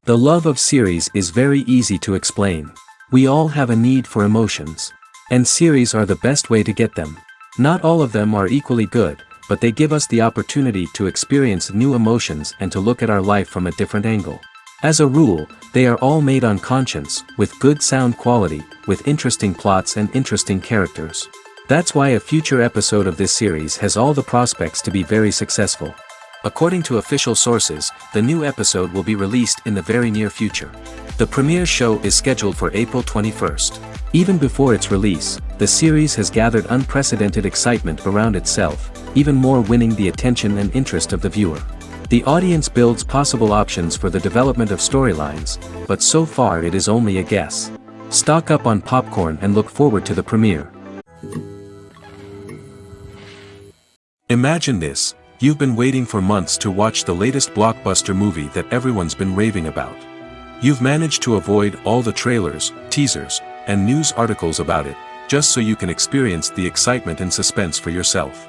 The love of series is very easy to explain. We all have a need for emotions. And series are the best way to get them. Not all of them are equally good, but they give us the opportunity to experience new emotions and to look at our life from a different angle. As a rule, they are all made on conscience, with good sound quality, with interesting plots and interesting characters. That's why a future episode of this series has all the prospects to be very successful. According to official sources, the new episode will be released in the very near future. The premiere show is scheduled for April 21st. Even before its release, the series has gathered unprecedented excitement around itself, even more winning the attention and interest of the viewer. The audience builds possible options for the development of storylines, but so far it is only a guess. Stock up on popcorn and look forward to the premiere. Imagine this. You've been waiting for months to watch the latest blockbuster movie that everyone's been raving about. You've managed to avoid all the trailers, teasers, and news articles about it, just so you can experience the excitement and suspense for yourself.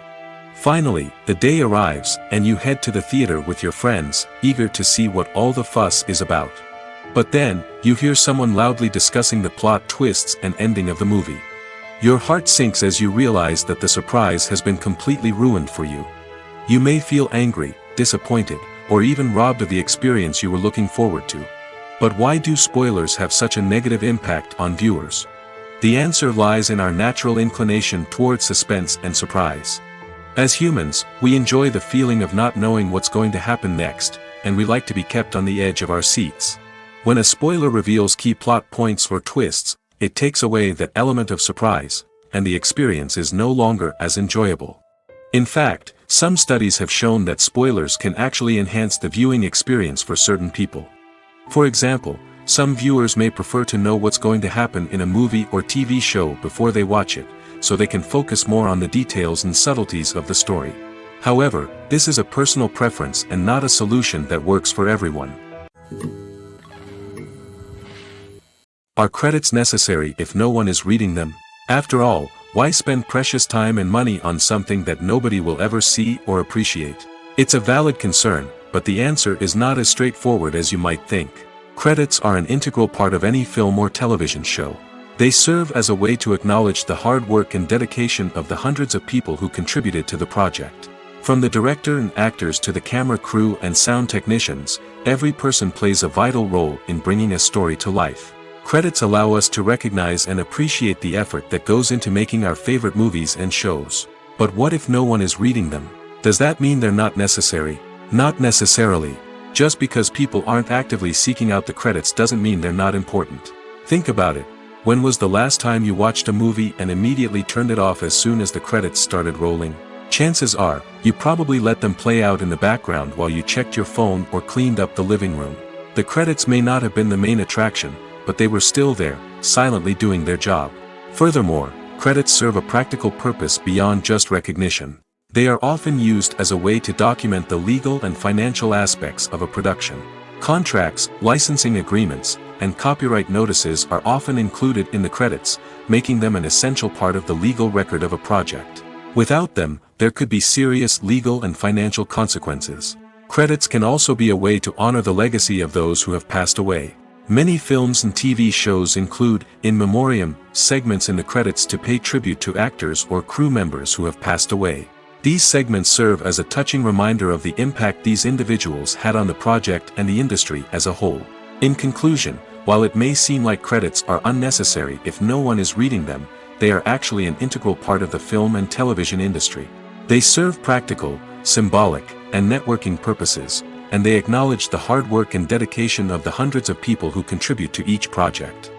Finally, the day arrives, and you head to the theater with your friends, eager to see what all the fuss is about. But then, you hear someone loudly discussing the plot twists and ending of the movie. Your heart sinks as you realize that the surprise has been completely ruined for you. You may feel angry, disappointed, or even robbed of the experience you were looking forward to. But why do spoilers have such a negative impact on viewers? The answer lies in our natural inclination toward suspense and surprise. As humans, we enjoy the feeling of not knowing what's going to happen next, and we like to be kept on the edge of our seats. When a spoiler reveals key plot points or twists, it takes away that element of surprise, and the experience is no longer as enjoyable. In fact, some studies have shown that spoilers can actually enhance the viewing experience for certain people. For example, some viewers may prefer to know what's going to happen in a movie or TV show before they watch it, so they can focus more on the details and subtleties of the story. However, this is a personal preference and not a solution that works for everyone. Are credits necessary if no one is reading them? After all, why spend precious time and money on something that nobody will ever see or appreciate? It's a valid concern, but the answer is not as straightforward as you might think. Credits are an integral part of any film or television show. They serve as a way to acknowledge the hard work and dedication of the hundreds of people who contributed to the project. From the director and actors to the camera crew and sound technicians, every person plays a vital role in bringing a story to life. Credits allow us to recognize and appreciate the effort that goes into making our favorite movies and shows. But what if no one is reading them? Does that mean they're not necessary? Not necessarily. Just because people aren't actively seeking out the credits doesn't mean they're not important. Think about it. When was the last time you watched a movie and immediately turned it off as soon as the credits started rolling? Chances are, you probably let them play out in the background while you checked your phone or cleaned up the living room. The credits may not have been the main attraction, but they were still there, silently doing their job. Furthermore, credits serve a practical purpose beyond just recognition. They are often used as a way to document the legal and financial aspects of a production. Contracts, licensing agreements, and copyright notices are often included in the credits, making them an essential part of the legal record of a project. Without them, there could be serious legal and financial consequences. Credits can also be a way to honor the legacy of those who have passed away. Many films and TV shows include, in memoriam, segments in the credits to pay tribute to actors or crew members who have passed away. These segments serve as a touching reminder of the impact these individuals had on the project and the industry as a whole. In conclusion, while it may seem like credits are unnecessary if no one is reading them, they are actually an integral part of the film and television industry. They serve practical, symbolic, and networking purposes, and they acknowledge the hard work and dedication of the hundreds of people who contribute to each project.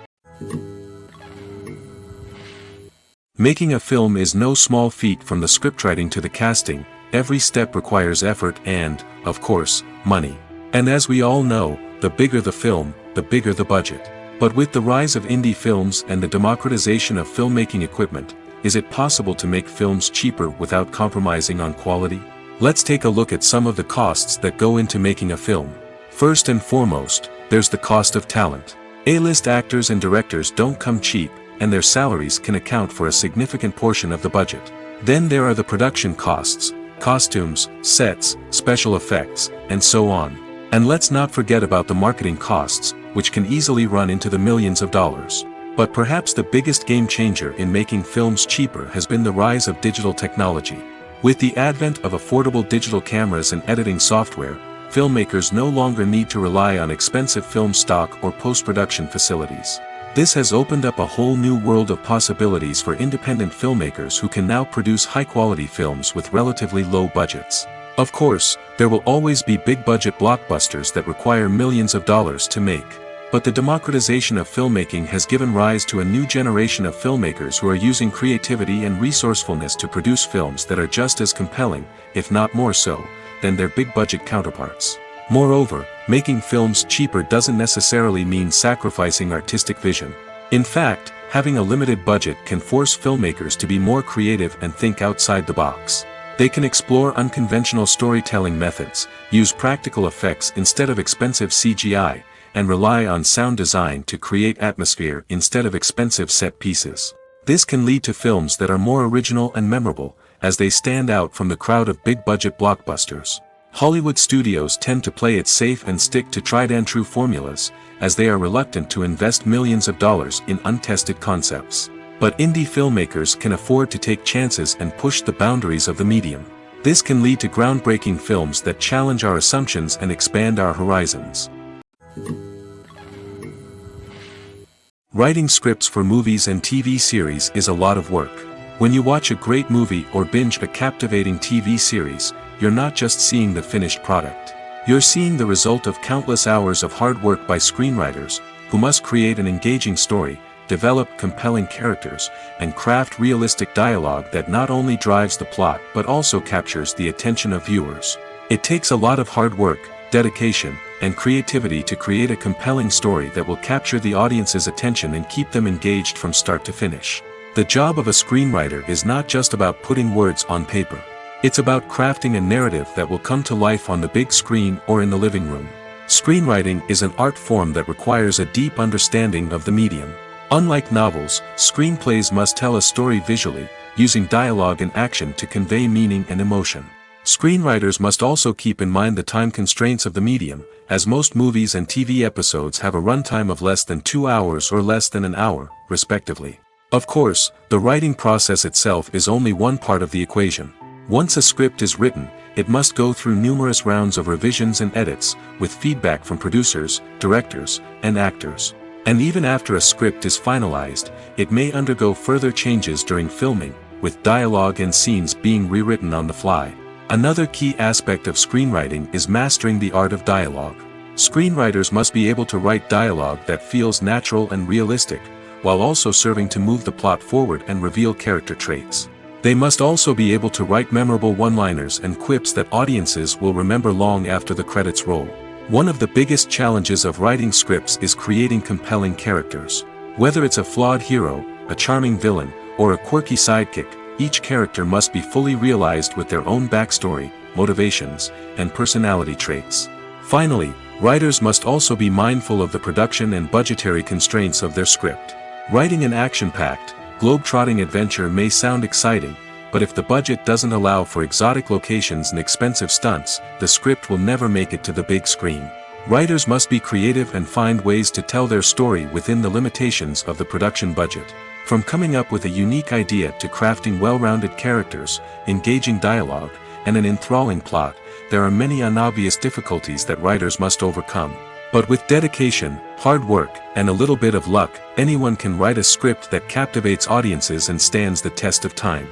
Making a film is no small feat. From the scriptwriting to the casting, every step requires effort and, of course, money. And as we all know, the bigger the film, the bigger the budget. But with the rise of indie films and the democratization of filmmaking equipment, is it possible to make films cheaper without compromising on quality? Let's take a look at some of the costs that go into making a film. First and foremost, there's the cost of talent. A-list actors and directors don't come cheap, and their salaries can account for a significant portion of the budget. Then there are the production costs, costumes, sets, special effects, and so on. And let's not forget about the marketing costs, which can easily run into the millions of dollars. But perhaps the biggest game changer in making films cheaper has been the rise of digital technology. With the advent of affordable digital cameras and editing software, filmmakers no longer need to rely on expensive film stock or post-production facilities. This has opened up a whole new world of possibilities for independent filmmakers who can now produce high-quality films with relatively low budgets. Of course, there will always be big-budget blockbusters that require millions of dollars to make. But the democratization of filmmaking has given rise to a new generation of filmmakers who are using creativity and resourcefulness to produce films that are just as compelling, if not more so, than their big-budget counterparts. Moreover, making films cheaper doesn't necessarily mean sacrificing artistic vision. In fact, having a limited budget can force filmmakers to be more creative and think outside the box. They can explore unconventional storytelling methods, use practical effects instead of expensive CGI, and rely on sound design to create atmosphere instead of expensive set pieces. This can lead to films that are more original and memorable, as they stand out from the crowd of big-budget blockbusters. Hollywood studios tend to play it safe and stick to tried-and-true formulas, as they are reluctant to invest millions of dollars in untested concepts. But indie filmmakers can afford to take chances and push the boundaries of the medium. This can lead to groundbreaking films that challenge our assumptions and expand our horizons. Writing scripts for movies and TV series is a lot of work. When you watch a great movie or binge a captivating TV series, you're not just seeing the finished product. You're seeing the result of countless hours of hard work by screenwriters, who must create an engaging story, develop compelling characters, and craft realistic dialogue that not only drives the plot but also captures the attention of viewers. It takes a lot of hard work, dedication, and creativity to create a compelling story that will capture the audience's attention and keep them engaged from start to finish. The job of a screenwriter is not just about putting words on paper. It's about crafting a narrative that will come to life on the big screen or in the living room. Screenwriting is an art form that requires a deep understanding of the medium. Unlike novels, screenplays must tell a story visually, using dialogue and action to convey meaning and emotion. Screenwriters must also keep in mind the time constraints of the medium, as most movies and TV episodes have a runtime of less than 2 hours or less than an hour, respectively. Of course, the writing process itself is only one part of the equation. Once a script is written, it must go through numerous rounds of revisions and edits, with feedback from producers, directors, and actors. And even after a script is finalized, it may undergo further changes during filming, with dialogue and scenes being rewritten on the fly. Another key aspect of screenwriting is mastering the art of dialogue. Screenwriters must be able to write dialogue that feels natural and realistic, while also serving to move the plot forward and reveal character traits. They must also be able to write memorable one-liners and quips that audiences will remember long after the credits roll. One of the biggest challenges of writing scripts is creating compelling characters. Whether it's a flawed hero, a charming villain, or a quirky sidekick, each character must be fully realized with their own backstory, motivations, and personality traits. Finally, writers must also be mindful of the production and budgetary constraints of their script. Writing an action-packed, globe-trotting adventure may sound exciting, but if the budget doesn't allow for exotic locations and expensive stunts, the script will never make it to the big screen. Writers must be creative and find ways to tell their story within the limitations of the production budget. From coming up with a unique idea to crafting well-rounded characters, engaging dialogue, and an enthralling plot, there are many unobvious difficulties that writers must overcome. But with dedication, hard work, and a little bit of luck, anyone can write a script that captivates audiences and stands the test of time.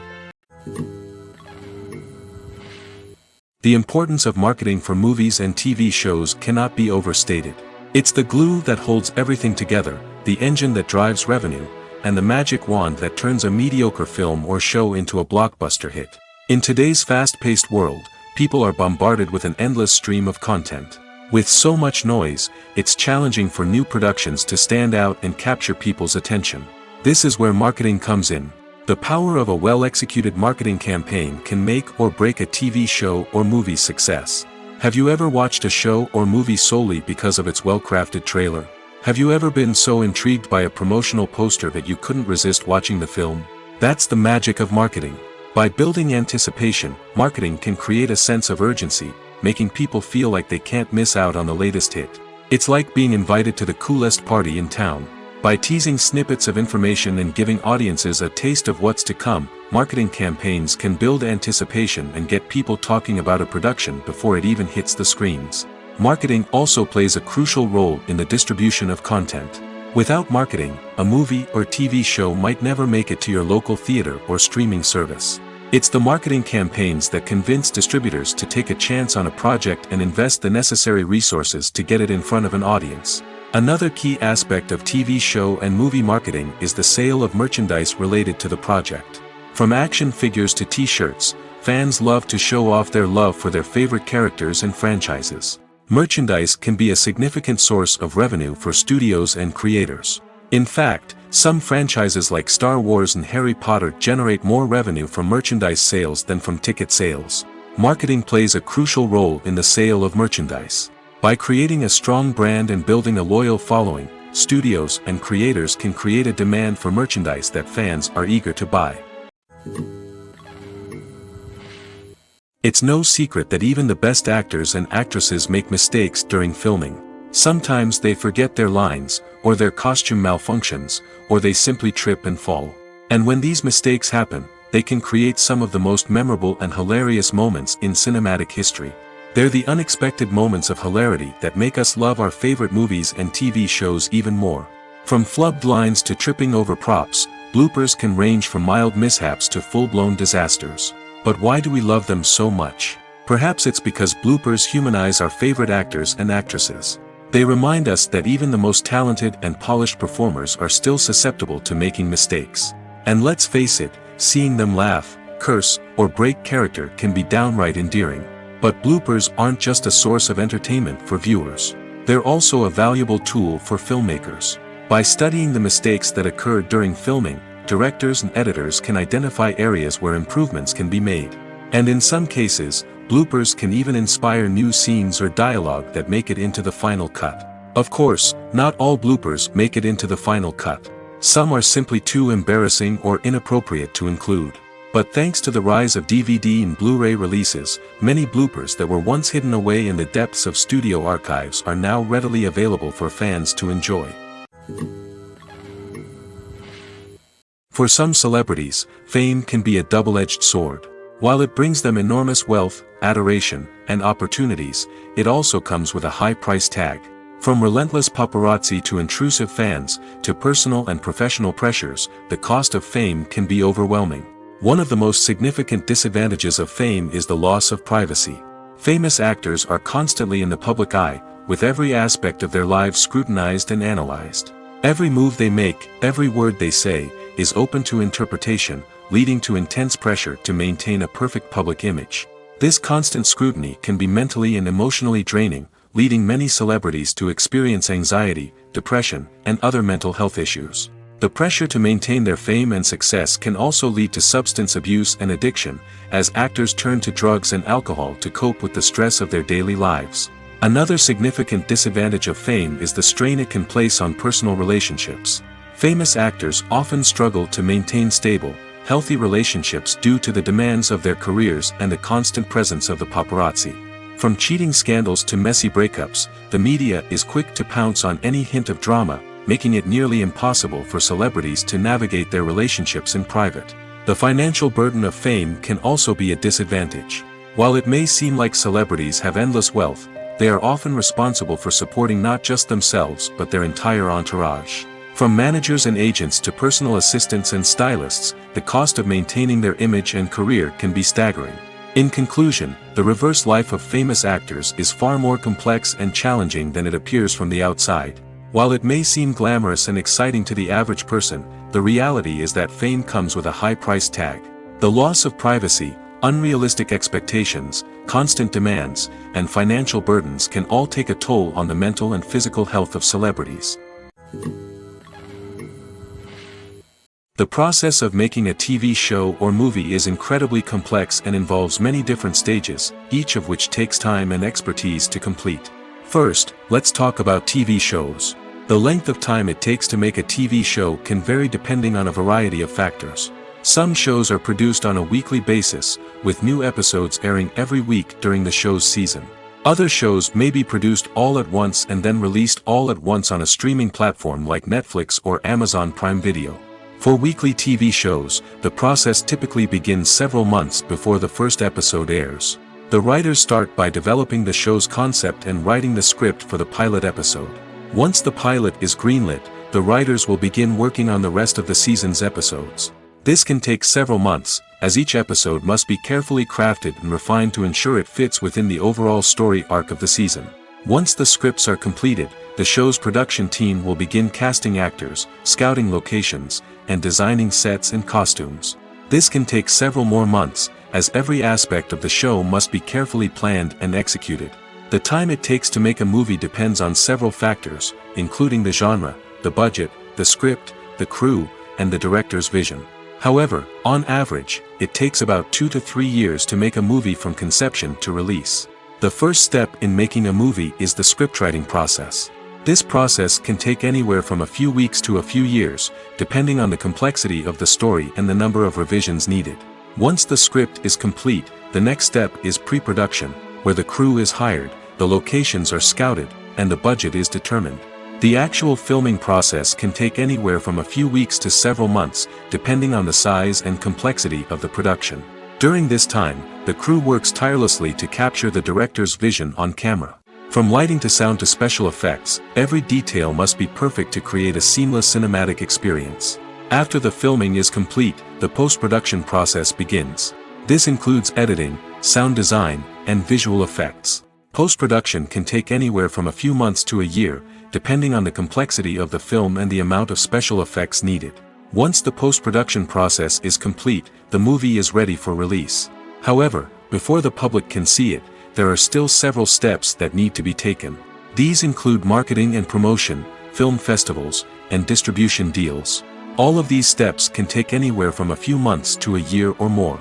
The importance of marketing for movies and TV shows cannot be overstated. It's the glue that holds everything together, the engine that drives revenue, and the magic wand that turns a mediocre film or show into a blockbuster hit. In today's fast-paced world, people are bombarded with an endless stream of content. With so much noise, it's challenging for new productions to stand out and capture people's attention. This is where marketing comes in. The power of a well-executed marketing campaign can make or break a TV show or movie's success. Have you ever watched a show or movie solely because of its well-crafted trailer? Have you ever been so intrigued by a promotional poster that you couldn't resist watching the film? That's the magic of marketing. By building anticipation, marketing can create a sense of urgency, making people feel like they can't miss out on the latest hit. It's like being invited to the coolest party in town. By teasing snippets of information and giving audiences a taste of what's to come, marketing campaigns can build anticipation and get people talking about a production before it even hits the screens. Marketing also plays a crucial role in the distribution of content. Without marketing, a movie or TV show might never make it to your local theater or streaming service. It's the marketing campaigns that convince distributors to take a chance on a project and invest the necessary resources to get it in front of an audience. Another key aspect of TV show and movie marketing is the sale of merchandise related to the project. From action figures to t-shirts, fans love to show off their love for their favorite characters and franchises. Merchandise can be a significant source of revenue for studios and creators. In fact, some franchises like Star Wars and Harry Potter generate more revenue from merchandise sales than from ticket sales. Marketing plays a crucial role in the sale of merchandise. By creating a strong brand and building a loyal following, studios and creators can create a demand for merchandise that fans are eager to buy. It's no secret that even the best actors and actresses make mistakes during filming. Sometimes they forget their lines, or their costume malfunctions, or they simply trip and fall. And when these mistakes happen, they can create some of the most memorable and hilarious moments in cinematic history. They're the unexpected moments of hilarity that make us love our favorite movies and TV shows even more. From flubbed lines to tripping over props, bloopers can range from mild mishaps to full-blown disasters. But why do we love them so much? Perhaps it's because bloopers humanize our favorite actors and actresses. They remind us that even the most talented and polished performers are still susceptible to making mistakes. And let's face it, seeing them laugh, curse, or break character can be downright endearing. But bloopers aren't just a source of entertainment for viewers. They're also a valuable tool for filmmakers. By studying the mistakes that occur during filming, directors and editors can identify areas where improvements can be made. And in some cases, bloopers can even inspire new scenes or dialogue that make it into the final cut. Of course, not all bloopers make it into the final cut. Some are simply too embarrassing or inappropriate to include. But thanks to the rise of DVD and Blu-ray releases, many bloopers that were once hidden away in the depths of studio archives are now readily available for fans to enjoy. For some celebrities, fame can be a double-edged sword. While it brings them enormous wealth, adoration, and opportunities, it also comes with a high price tag. From relentless paparazzi to intrusive fans, to personal and professional pressures, the cost of fame can be overwhelming. One of the most significant disadvantages of fame is the loss of privacy. Famous actors are constantly in the public eye, with every aspect of their lives scrutinized and analyzed. Every move they make, every word they say, is open to interpretation, leading to intense pressure to maintain a perfect public image. This constant scrutiny can be mentally and emotionally draining, leading many celebrities to experience anxiety, depression, and other mental health issues. The pressure to maintain their fame and success can also lead to substance abuse and addiction, as actors turn to drugs and alcohol to cope with the stress of their daily lives. Another significant disadvantage of fame is the strain it can place on personal relationships. Famous actors often struggle to maintain stable, healthy relationships due to the demands of their careers and the constant presence of the paparazzi. From cheating scandals to messy breakups, the media is quick to pounce on any hint of drama, making it nearly impossible for celebrities to navigate their relationships in private. The financial burden of fame can also be a disadvantage. While it may seem like celebrities have endless wealth, they are often responsible for supporting not just themselves but their entire entourage. From managers and agents to personal assistants and stylists, the cost of maintaining their image and career can be staggering. In conclusion, the reverse life of famous actors is far more complex and challenging than it appears from the outside. While it may seem glamorous and exciting to the average person, the reality is that fame comes with a high price tag. The loss of privacy, unrealistic expectations, constant demands, and financial burdens can all take a toll on the mental and physical health of celebrities. The process of making a TV show or movie is incredibly complex and involves many different stages, each of which takes time and expertise to complete. First, let's talk about TV shows. The length of time it takes to make a TV show can vary depending on a variety of factors. Some shows are produced on a weekly basis, with new episodes airing every week during the show's season. Other shows may be produced all at once and then released all at once on a streaming platform like Netflix or Amazon Prime Video. For weekly TV shows, the process typically begins several months before the first episode airs. The writers start by developing the show's concept and writing the script for the pilot episode. Once the pilot is greenlit, the writers will begin working on the rest of the season's episodes. This can take several months, as each episode must be carefully crafted and refined to ensure it fits within the overall story arc of the season. Once the scripts are completed, the show's production team will begin casting actors, scouting locations, and designing sets and costumes. This can take several more months, as every aspect of the show must be carefully planned and executed. The time it takes to make a movie depends on several factors, including the genre, the budget, the script, the crew, and the director's vision. However, on average, it takes about 2 to 3 years to make a movie from conception to release. The first step in making a movie is the scriptwriting process. This process can take anywhere from a few weeks to a few years, depending on the complexity of the story and the number of revisions needed. Once the script is complete, the next step is pre-production, where the crew is hired, the locations are scouted, and the budget is determined. The actual filming process can take anywhere from a few weeks to several months, depending on the size and complexity of the production. During this time, the crew works tirelessly to capture the director's vision on camera. From lighting to sound to special effects, every detail must be perfect to create a seamless cinematic experience. After the filming is complete, the post-production process begins. This includes editing, sound design, and visual effects. Post-production can take anywhere from a few months to a year, depending on the complexity of the film and the amount of special effects needed. Once the post-production process is complete, the movie is ready for release. However, before the public can see it, there are still several steps that need to be taken. These include marketing and promotion, film festivals, and distribution deals. All of these steps can take anywhere from a few months to a year or more.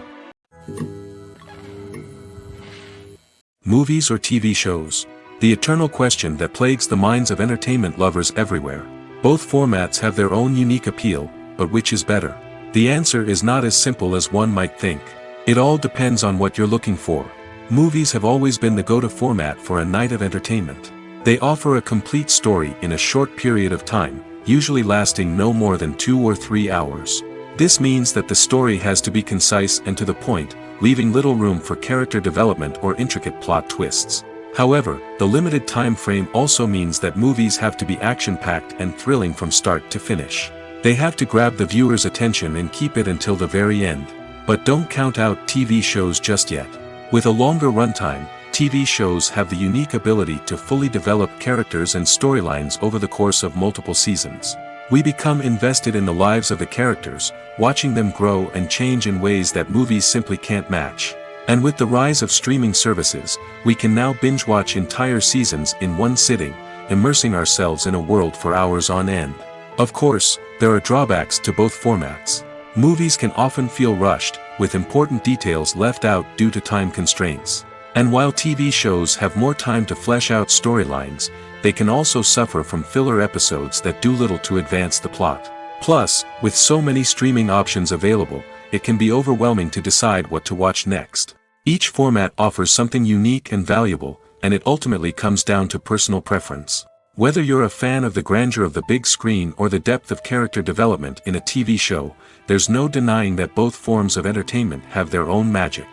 Movies or TV shows? The eternal question that plagues the minds of entertainment lovers everywhere. Both formats have their own unique appeal, but which is better? The answer is not as simple as one might think. It all depends on what you're looking for. Movies have always been the go-to format for a night of entertainment. They offer a complete story in a short period of time, usually lasting no more than 2 or 3 hours. This means that the story has to be concise and to the point, leaving little room for character development or intricate plot twists. However, the limited time frame also means that movies have to be action-packed and thrilling from start to finish. They have to grab the viewer's attention and keep it until the very end. But don't count out TV shows just yet. With a longer runtime, TV shows have the unique ability to fully develop characters and storylines over the course of multiple seasons. We become invested in the lives of the characters, watching them grow and change in ways that movies simply can't match. And with the rise of streaming services, we can now binge-watch entire seasons in one sitting, immersing ourselves in a world for hours on end. Of course, there are drawbacks to both formats. Movies can often feel rushed, with important details left out due to time constraints. And while TV shows have more time to flesh out storylines, they can also suffer from filler episodes that do little to advance the plot. Plus, with so many streaming options available, it can be overwhelming to decide what to watch next. Each format offers something unique and valuable, and it ultimately comes down to personal preference. Whether you're a fan of the grandeur of the big screen or the depth of character development in a TV show, there's no denying that both forms of entertainment have their own magic.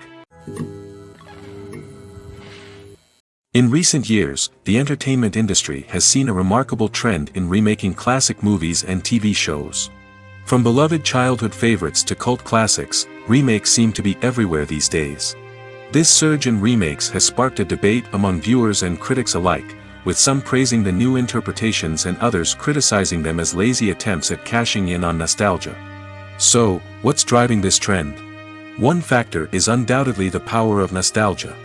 In recent years, the entertainment industry has seen a remarkable trend in remaking classic movies and TV shows. From beloved childhood favorites to cult classics, remakes seem to be everywhere these days. This surge in remakes has sparked a debate among viewers and critics alike, with some praising the new interpretations and others criticizing them as lazy attempts at cashing in on nostalgia. So, what's driving this trend? One factor is undoubtedly the power of nostalgia.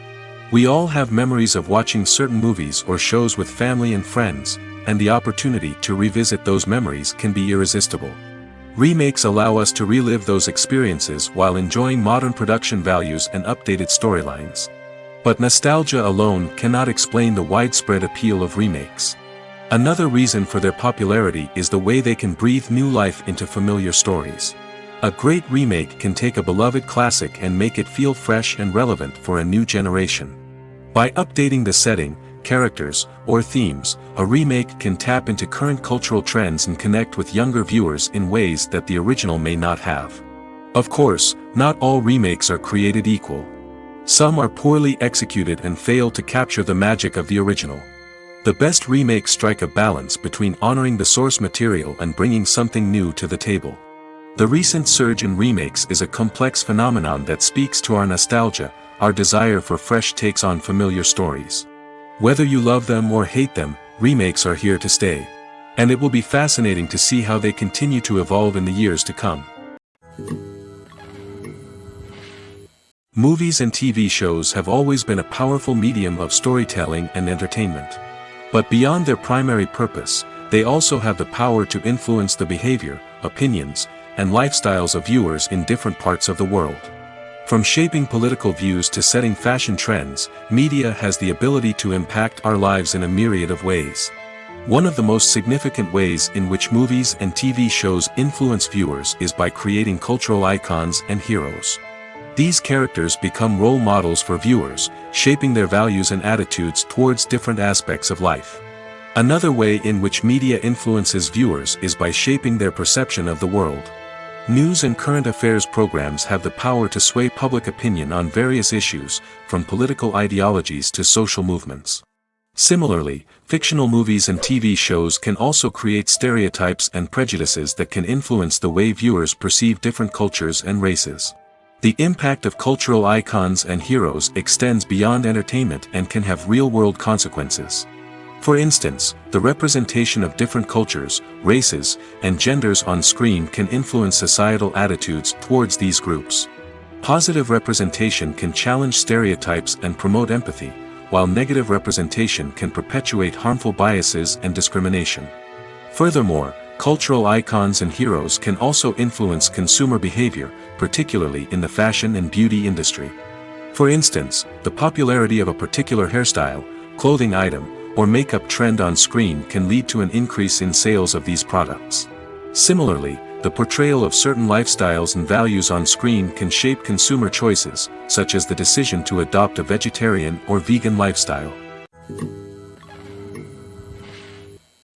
We all have memories of watching certain movies or shows with family and friends, and the opportunity to revisit those memories can be irresistible. Remakes allow us to relive those experiences while enjoying modern production values and updated storylines. But nostalgia alone cannot explain the widespread appeal of remakes. Another reason for their popularity is the way they can breathe new life into familiar stories. A great remake can take a beloved classic and make it feel fresh and relevant for a new generation. By updating the setting, characters, or themes, a remake can tap into current cultural trends and connect with younger viewers in ways that the original may not have. Of course, not all remakes are created equal. Some are poorly executed and fail to capture the magic of the original. The best remakes strike a balance between honoring the source material and bringing something new to the table. The recent surge in remakes is a complex phenomenon that speaks to our nostalgia, our desire for fresh takes on familiar stories. Whether you love them or hate them, remakes are here to stay. And it will be fascinating to see how they continue to evolve in the years to come. Movies and TV shows have always been a powerful medium of storytelling and entertainment. But beyond their primary purpose, they also have the power to influence the behavior, opinions, and lifestyles of viewers in different parts of the world. From shaping political views to setting fashion trends, media has the ability to impact our lives in a myriad of ways. One of the most significant ways in which movies and TV shows influence viewers is by creating cultural icons and heroes. These characters become role models for viewers, shaping their values and attitudes towards different aspects of life. Another way in which media influences viewers is by shaping their perception of the world. News and current affairs programs have the power to sway public opinion on various issues, from political ideologies to social movements. Similarly, fictional movies and TV shows can also create stereotypes and prejudices that can influence the way viewers perceive different cultures and races. The impact of cultural icons and heroes extends beyond entertainment and can have real-world consequences. For instance, the representation of different cultures, races, and genders on screen can influence societal attitudes towards these groups. Positive representation can challenge stereotypes and promote empathy, while negative representation can perpetuate harmful biases and discrimination. Furthermore, cultural icons and heroes can also influence consumer behavior, particularly in the fashion and beauty industry. For instance, the popularity of a particular hairstyle, clothing item, or makeup trend on screen can lead to an increase in sales of these products. Similarly, the portrayal of certain lifestyles and values on screen can shape consumer choices, such as the decision to adopt a vegetarian or vegan lifestyle.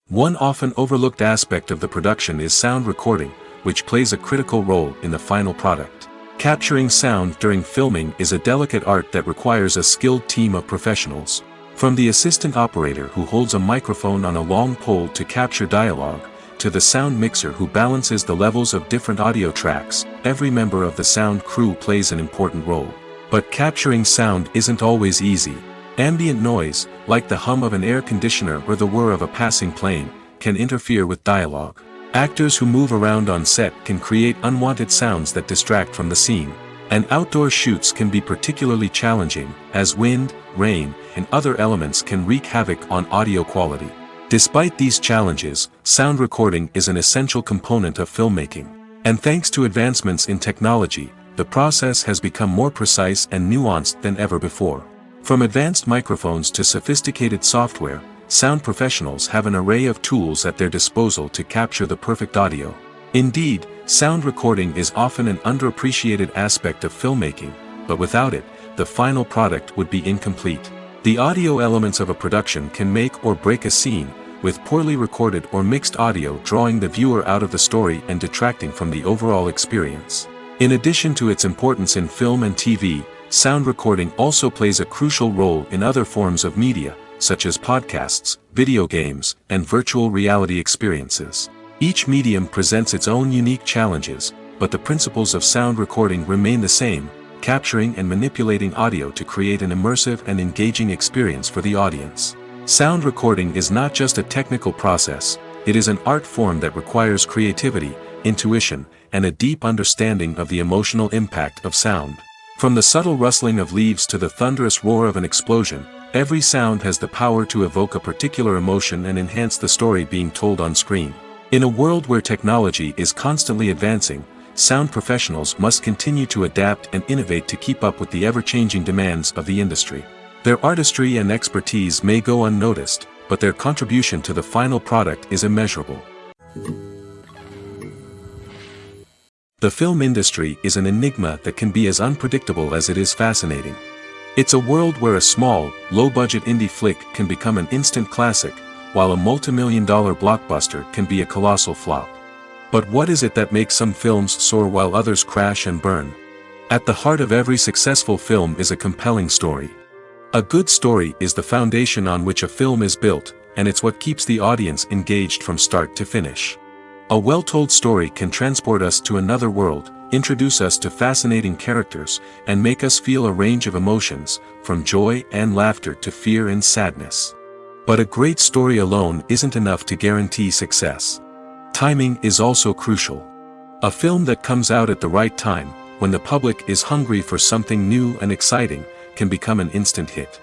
One often overlooked aspect of the production is sound recording, which plays a critical role in the final product. Capturing sound during filming is a delicate art that requires a skilled team of professionals. From the assistant operator who holds a microphone on a long pole to capture dialogue, to the sound mixer who balances the levels of different audio tracks, every member of the sound crew plays an important role. But capturing sound isn't always easy. Ambient noise, like the hum of an air conditioner or the whir of a passing plane, can interfere with dialogue. Actors who move around on set can create unwanted sounds that distract from the scene. And outdoor shoots can be particularly challenging, as wind, rain, and other elements can wreak havoc on audio quality. Despite these challenges, sound recording is an essential component of filmmaking. And thanks to advancements in technology, the process has become more precise and nuanced than ever before. From advanced microphones to sophisticated software, sound professionals have an array of tools at their disposal to capture the perfect audio. Indeed, sound recording is often an underappreciated aspect of filmmaking, but without it, the final product would be incomplete. The audio elements of a production can make or break a scene, with poorly recorded or mixed audio drawing the viewer out of the story and detracting from the overall experience. In addition to its importance in film and TV, sound recording also plays a crucial role in other forms of media, such as podcasts, video games, and virtual reality experiences. Each medium presents its own unique challenges, but the principles of sound recording remain the same, capturing and manipulating audio to create an immersive and engaging experience for the audience. Sound recording is not just a technical process, it is an art form that requires creativity, intuition, and a deep understanding of the emotional impact of sound. From the subtle rustling of leaves to the thunderous roar of an explosion, every sound has the power to evoke a particular emotion and enhance the story being told on screen. In a world where technology is constantly advancing, sound professionals must continue to adapt and innovate to keep up with the ever-changing demands of the industry. Their artistry and expertise may go unnoticed, but their contribution to the final product is immeasurable. The film industry is an enigma that can be as unpredictable as it is fascinating. It's a world where a small, low-budget indie flick can become an instant classic, while a multi-million-dollar blockbuster can be a colossal flop. But what is it that makes some films soar while others crash and burn? At the heart of every successful film is a compelling story. A good story is the foundation on which a film is built, and it's what keeps the audience engaged from start to finish. A well-told story can transport us to another world, introduce us to fascinating characters, and make us feel a range of emotions, from joy and laughter to fear and sadness. But a great story alone isn't enough to guarantee success. Timing is also crucial. A film that comes out at the right time, when the public is hungry for something new and exciting, can become an instant hit.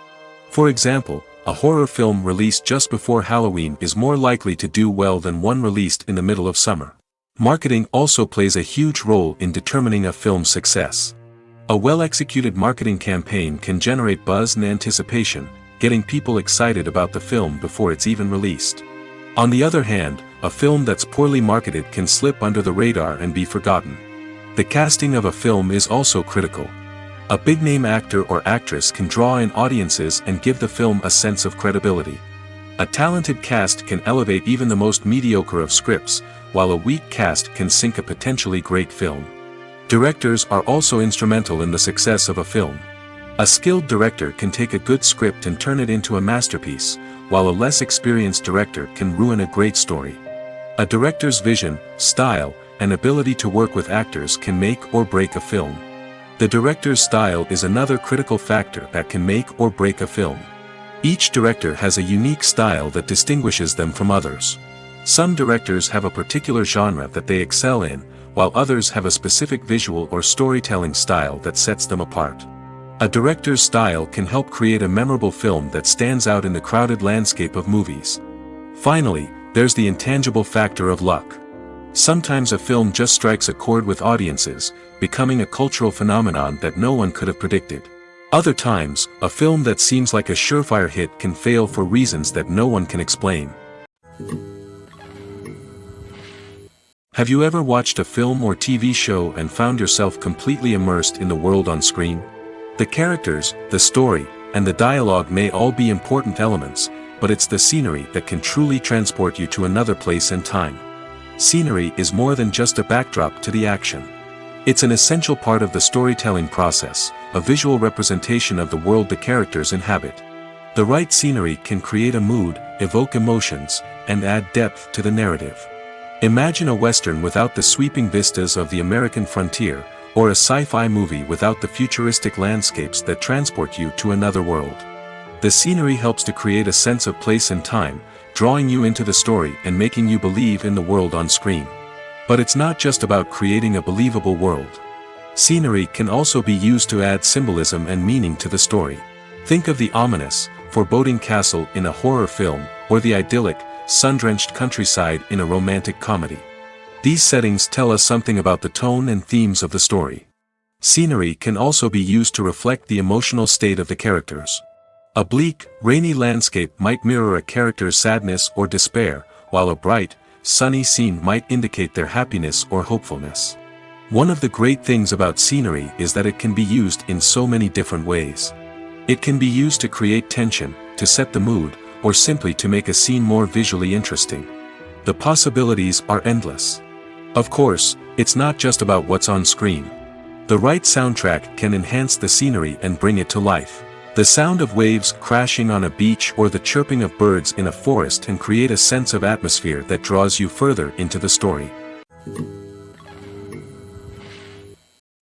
For example, a horror film released just before Halloween is more likely to do well than one released in the middle of summer. Marketing also plays a huge role in determining a film's success. A well-executed marketing campaign can generate buzz and anticipation, getting people excited about the film before it's even released. On the other hand, a film that's poorly marketed can slip under the radar and be forgotten. The casting of a film is also critical. A big-name actor or actress can draw in audiences and give the film a sense of credibility. A talented cast can elevate even the most mediocre of scripts, while a weak cast can sink a potentially great film. Directors are also instrumental in the success of a film. A skilled director can take a good script and turn it into a masterpiece, while a less experienced director can ruin a great story. A director's vision, style, and ability to work with actors can make or break a film. The director's style is another critical factor that can make or break a film. Each director has a unique style that distinguishes them from others. Some directors have a particular genre that they excel in, while others have a specific visual or storytelling style that sets them apart. A director's style can help create a memorable film that stands out in the crowded landscape of movies. Finally, there's the intangible factor of luck. Sometimes a film just strikes a chord with audiences, becoming a cultural phenomenon that no one could have predicted. Other times, a film that seems like a surefire hit can fail for reasons that no one can explain. Have you ever watched a film or TV show and found yourself completely immersed in the world on screen? The characters, the story, and the dialogue may all be important elements, but it's the scenery that can truly transport you to another place and time. Scenery is more than just a backdrop to the action. It's an essential part of the storytelling process, a visual representation of the world the characters inhabit. The right scenery can create a mood, evoke emotions, and add depth to the narrative. Imagine a Western without the sweeping vistas of the American frontier, or a sci-fi movie without the futuristic landscapes that transport you to another world. The scenery helps to create a sense of place and time, drawing you into the story and making you believe in the world on screen. But it's not just about creating a believable world. Scenery can also be used to add symbolism and meaning to the story. Think of the ominous, foreboding castle in a horror film, or the idyllic, sun-drenched countryside in a romantic comedy. These settings tell us something about the tone and themes of the story. Scenery can also be used to reflect the emotional state of the characters. A bleak, rainy landscape might mirror a character's sadness or despair, while a bright, sunny scene might indicate their happiness or hopefulness. One of the great things about scenery is that it can be used in so many different ways. It can be used to create tension, to set the mood, or simply to make a scene more visually interesting. The possibilities are endless. Of course, it's not just about what's on screen. The right soundtrack can enhance the scenery and bring it to life. The sound of waves crashing on a beach or the chirping of birds in a forest can create a sense of atmosphere that draws you further into the story.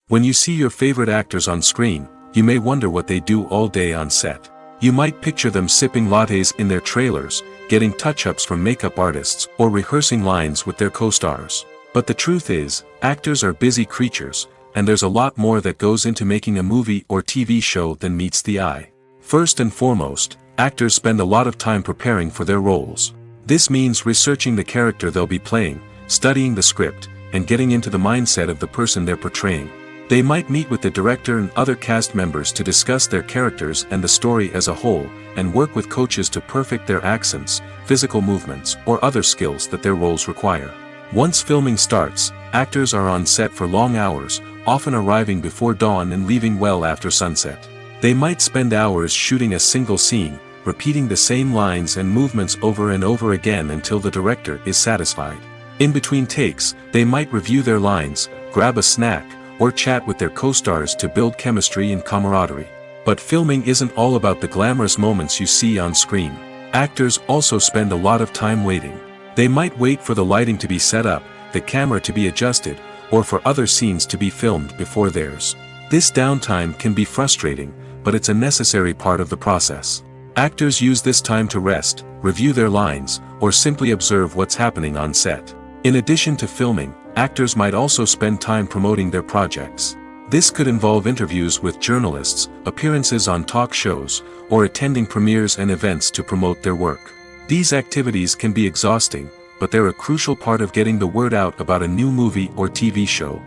When you see your favorite actors on screen, you may wonder what they do all day on set. You might picture them sipping lattes in their trailers, getting touch-ups from makeup artists, or rehearsing lines with their co-stars. But the truth is, actors are busy creatures, and there's a lot more that goes into making a movie or TV show than meets the eye. First and foremost, actors spend a lot of time preparing for their roles. This means researching the character they'll be playing, studying the script, and getting into the mindset of the person they're portraying. They might meet with the director and other cast members to discuss their characters and the story as a whole, and work with coaches to perfect their accents, physical movements, or other skills that their roles require. Once filming starts, actors are on set for long hours, often arriving before dawn and leaving well after sunset. They might spend hours shooting a single scene, repeating the same lines and movements over and over again until the director is satisfied. In between takes, they might review their lines, grab a snack, or chat with their co-stars to build chemistry and camaraderie. But filming isn't all about the glamorous moments you see on screen. Actors also spend a lot of time waiting. They might wait for the lighting to be set up, the camera to be adjusted, or for other scenes to be filmed before theirs. This downtime can be frustrating, but it's a necessary part of the process. Actors use this time to rest, review their lines, or simply observe what's happening on set. In addition to filming, actors might also spend time promoting their projects. This could involve interviews with journalists, appearances on talk shows, or attending premieres and events to promote their work. These activities can be exhausting, but they're a crucial part of getting the word out about a new movie or TV show.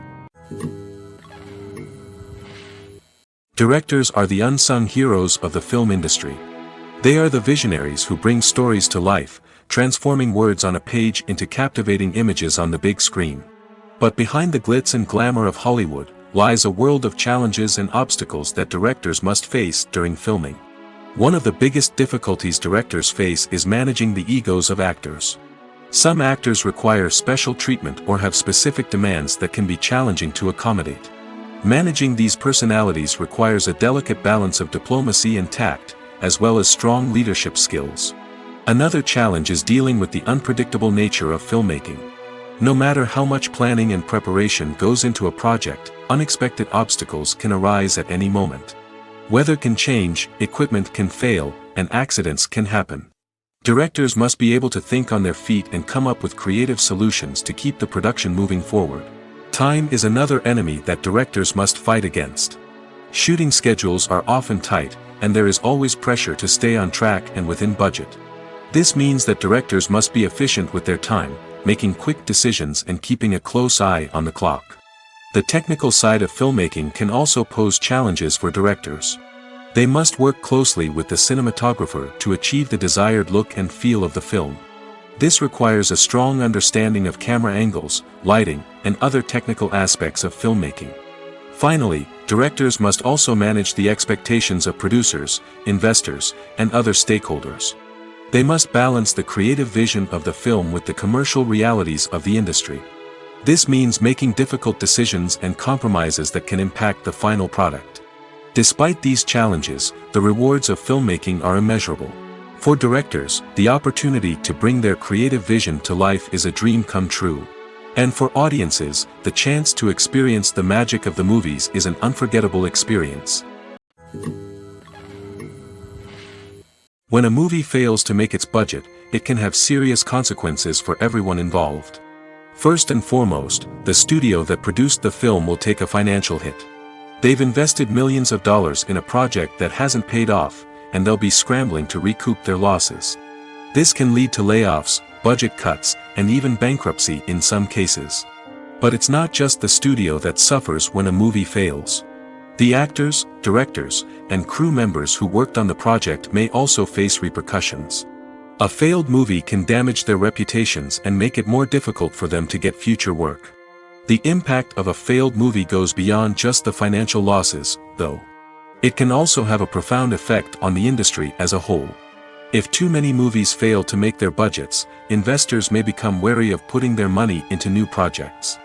Directors are the unsung heroes of the film industry. They are the visionaries who bring stories to life, transforming words on a page into captivating images on the big screen. But behind the glitz and glamour of Hollywood, lies a world of challenges and obstacles that directors must face during filming. One of the biggest difficulties directors face is managing the egos of actors. Some actors require special treatment or have specific demands that can be challenging to accommodate. Managing these personalities requires a delicate balance of diplomacy and tact, as well as strong leadership skills. Another challenge is dealing with the unpredictable nature of filmmaking. No matter how much planning and preparation goes into a project, unexpected obstacles can arise at any moment. Weather can change, equipment can fail, and accidents can happen. Directors must be able to think on their feet and come up with creative solutions to keep the production moving forward. Time is another enemy that directors must fight against. Shooting schedules are often tight, and there is always pressure to stay on track and within budget. This means that directors must be efficient with their time, making quick decisions and keeping a close eye on the clock. The technical side of filmmaking can also pose challenges for directors. They must work closely with the cinematographer to achieve the desired look and feel of the film. This requires a strong understanding of camera angles, lighting, and other technical aspects of filmmaking. Finally, directors must also manage the expectations of producers, investors, and other stakeholders. They must balance the creative vision of the film with the commercial realities of the industry. This means making difficult decisions and compromises that can impact the final product. Despite these challenges, the rewards of filmmaking are immeasurable. For directors, the opportunity to bring their creative vision to life is a dream come true. And for audiences, the chance to experience the magic of the movies is an unforgettable experience. When a movie fails to make its budget, it can have serious consequences for everyone involved. First and foremost, the studio that produced the film will take a financial hit. They've invested millions of dollars in a project that hasn't paid off, and they'll be scrambling to recoup their losses. This can lead to layoffs, budget cuts, and even bankruptcy in some cases. But it's not just the studio that suffers when a movie fails. The actors, directors, and crew members who worked on the project may also face repercussions. A failed movie can damage their reputations and make it more difficult for them to get future work. The impact of a failed movie goes beyond just the financial losses, though. It can also have a profound effect on the industry as a whole. If too many movies fail to make their budgets, investors may become wary of putting their money into new projects.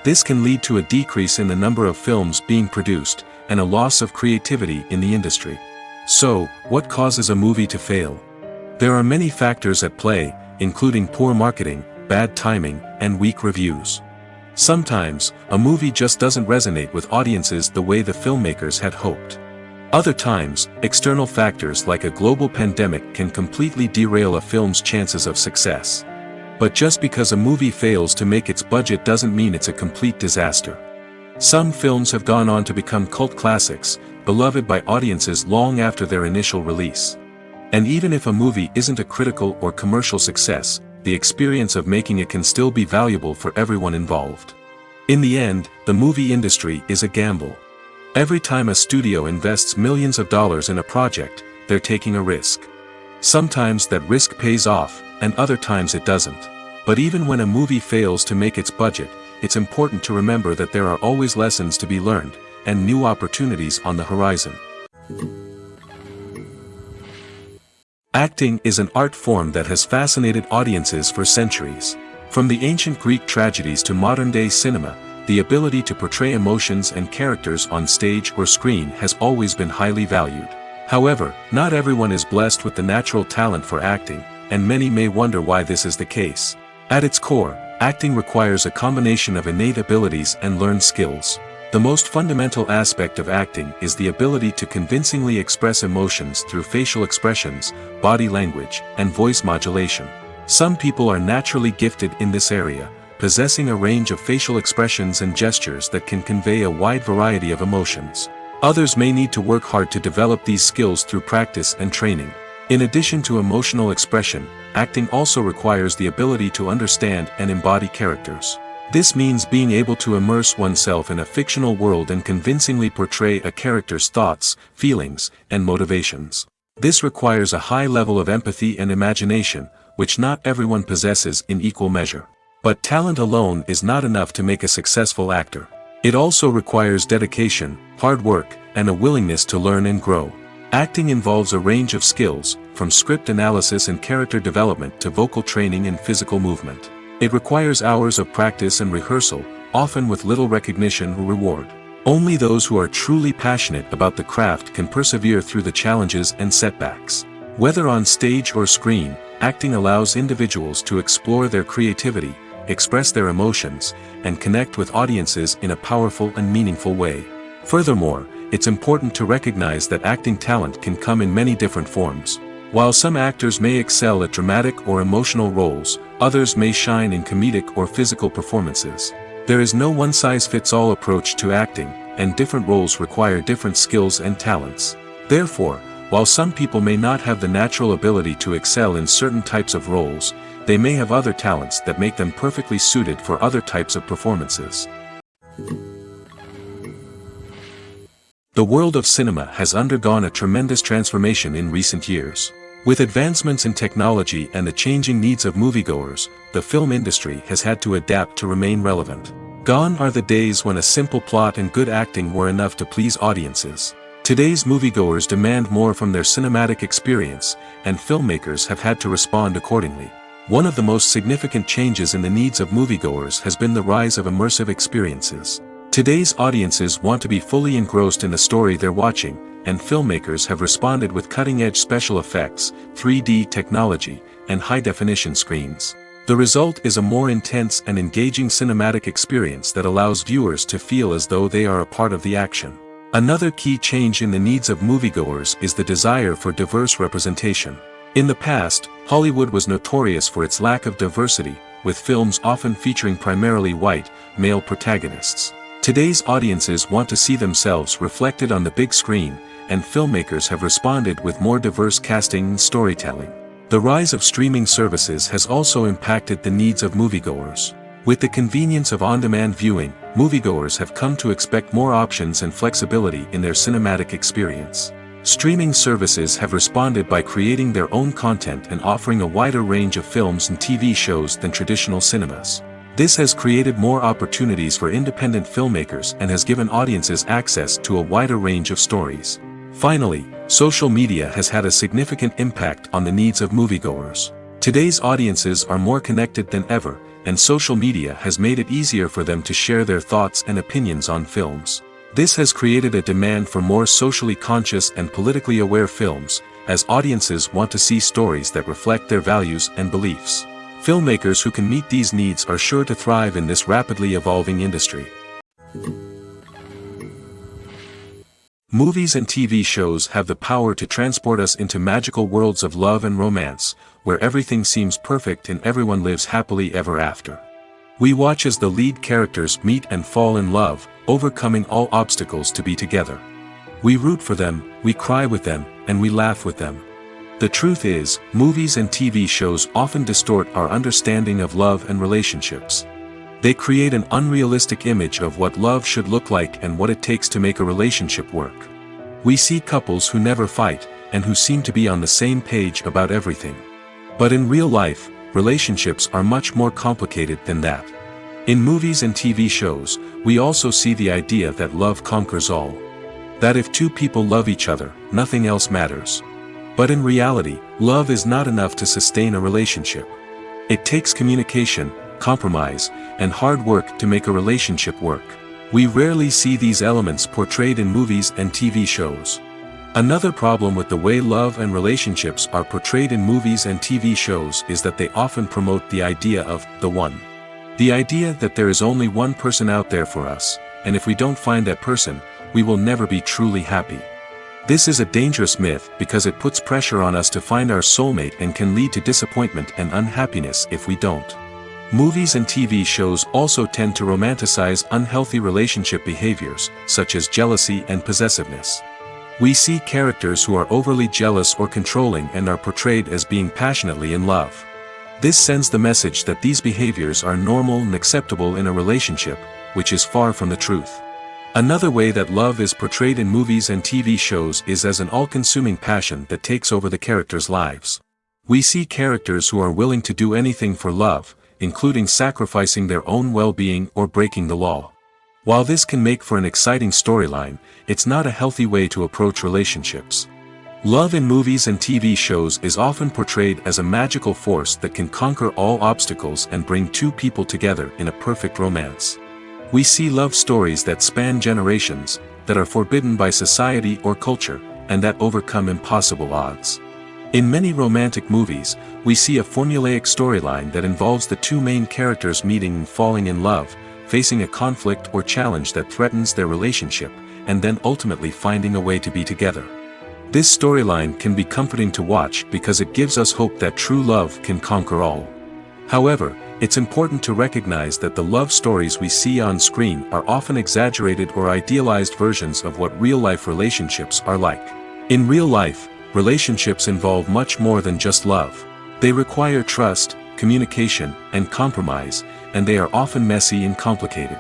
This can lead to a decrease in the number of films being produced, and a loss of creativity in the industry. So, what causes a movie to fail? There are many factors at play, including poor marketing, bad timing, and weak reviews. Sometimes, a movie just doesn't resonate with audiences the way the filmmakers had hoped. Other times, external factors like a global pandemic can completely derail a film's chances of success. But just because a movie fails to make its budget doesn't mean it's a complete disaster. Some films have gone on to become cult classics, beloved by audiences long after their initial release. And even if a movie isn't a critical or commercial success, the experience of making it can still be valuable for everyone involved. In the end, the movie industry is a gamble. Every time a studio invests millions of dollars in a project, they're taking a risk. Sometimes that risk pays off, and other times it doesn't. But even when a movie fails to make its budget, it's important to remember that there are always lessons to be learned, and new opportunities on the horizon. Acting is an art form that has fascinated audiences for centuries. From the ancient Greek tragedies to modern-day cinema, the ability to portray emotions and characters on stage or screen has always been highly valued. However, not everyone is blessed with the natural talent for acting, and many may wonder why this is the case. At its core, acting requires a combination of innate abilities and learned skills. The most fundamental aspect of acting is the ability to convincingly express emotions through facial expressions, body language, and voice modulation. Some people are naturally gifted in this area, possessing a range of facial expressions and gestures that can convey a wide variety of emotions. Others may need to work hard to develop these skills through practice and training. In addition to emotional expression, acting also requires the ability to understand and embody characters. This means being able to immerse oneself in a fictional world and convincingly portray a character's thoughts, feelings, and motivations. This requires a high level of empathy and imagination, which not everyone possesses in equal measure. But talent alone is not enough to make a successful actor. It also requires dedication, hard work, and a willingness to learn and grow. Acting involves a range of skills, from script analysis and character development to vocal training and physical movement. It requires hours of practice and rehearsal, often with little recognition or reward. Only those who are truly passionate about the craft can persevere through the challenges and setbacks. Whether on stage or screen, acting allows individuals to explore their creativity, express their emotions, and connect with audiences in a powerful and meaningful way. Furthermore, it's important to recognize that acting talent can come in many different forms. While some actors may excel at dramatic or emotional roles, others may shine in comedic or physical performances. There is no one-size-fits-all approach to acting, and different roles require different skills and talents. Therefore, while some people may not have the natural ability to excel in certain types of roles, they may have other talents that make them perfectly suited for other types of performances. The world of cinema has undergone a tremendous transformation in recent years. With advancements in technology and the changing needs of moviegoers, the film industry has had to adapt to remain relevant. Gone are the days when a simple plot and good acting were enough to please audiences. Today's moviegoers demand more from their cinematic experience, and filmmakers have had to respond accordingly. One of the most significant changes in the needs of moviegoers has been the rise of immersive experiences. Today's audiences want to be fully engrossed in the story they're watching, and filmmakers have responded with cutting-edge special effects, 3D technology, and high-definition screens. The result is a more intense and engaging cinematic experience that allows viewers to feel as though they are a part of the action. Another key change in the needs of moviegoers is the desire for diverse representation. In the past, Hollywood was notorious for its lack of diversity, with films often featuring primarily white, male protagonists. Today's audiences want to see themselves reflected on the big screen, and filmmakers have responded with more diverse casting and storytelling. The rise of streaming services has also impacted the needs of moviegoers. With the convenience of on-demand viewing, moviegoers have come to expect more options and flexibility in their cinematic experience. Streaming services have responded by creating their own content and offering a wider range of films and TV shows than traditional cinemas. This has created more opportunities for independent filmmakers and has given audiences access to a wider range of stories. Finally, social media has had a significant impact on the needs of moviegoers. Today's audiences are more connected than ever, and social media has made it easier for them to share their thoughts and opinions on films. This has created a demand for more socially conscious and politically aware films, as audiences want to see stories that reflect their values and beliefs. Filmmakers who can meet these needs are sure to thrive in this rapidly evolving industry. Movies and TV shows have the power to transport us into magical worlds of love and romance, where everything seems perfect and everyone lives happily ever after. We watch as the lead characters meet and fall in love, overcoming all obstacles to be together. We root for them, we cry with them, and we laugh with them. The truth is, movies and TV shows often distort our understanding of love and relationships. They create an unrealistic image of what love should look like and what it takes to make a relationship work. We see couples who never fight, and who seem to be on the same page about everything. But in real life, relationships are much more complicated than that. In movies and TV shows, we also see the idea that love conquers all. That if two people love each other, nothing else matters. But in reality, love is not enough to sustain a relationship. It takes communication, compromise, and hard work to make a relationship work. We rarely see these elements portrayed in movies and TV shows. Another problem with the way love and relationships are portrayed in movies and TV shows is that they often promote the idea of the one. The idea that there is only one person out there for us, and if we don't find that person, we will never be truly happy. This is a dangerous myth because it puts pressure on us to find our soulmate and can lead to disappointment and unhappiness if we don't. Movies and TV shows also tend to romanticize unhealthy relationship behaviors, such as jealousy and possessiveness. We see characters who are overly jealous or controlling and are portrayed as being passionately in love. This sends the message that these behaviors are normal and acceptable in a relationship, which is far from the truth. Another way that love is portrayed in movies and TV shows is as an all-consuming passion that takes over the characters' lives. We see characters who are willing to do anything for love, including sacrificing their own well-being or breaking the law. While this can make for an exciting storyline, it's not a healthy way to approach relationships. Love in movies and TV shows is often portrayed as a magical force that can conquer all obstacles and bring two people together in a perfect romance. We see love stories that span generations, that are forbidden by society or culture, and that overcome impossible odds. In many romantic movies, we see a formulaic storyline that involves the two main characters meeting and falling in love, facing a conflict or challenge that threatens their relationship, and then ultimately finding a way to be together. This storyline can be comforting to watch because it gives us hope that true love can conquer all. However, it's important to recognize that the love stories we see on screen are often exaggerated or idealized versions of what real-life relationships are like. In real life, relationships involve much more than just love. They require trust, communication, and compromise, and they are often messy and complicated.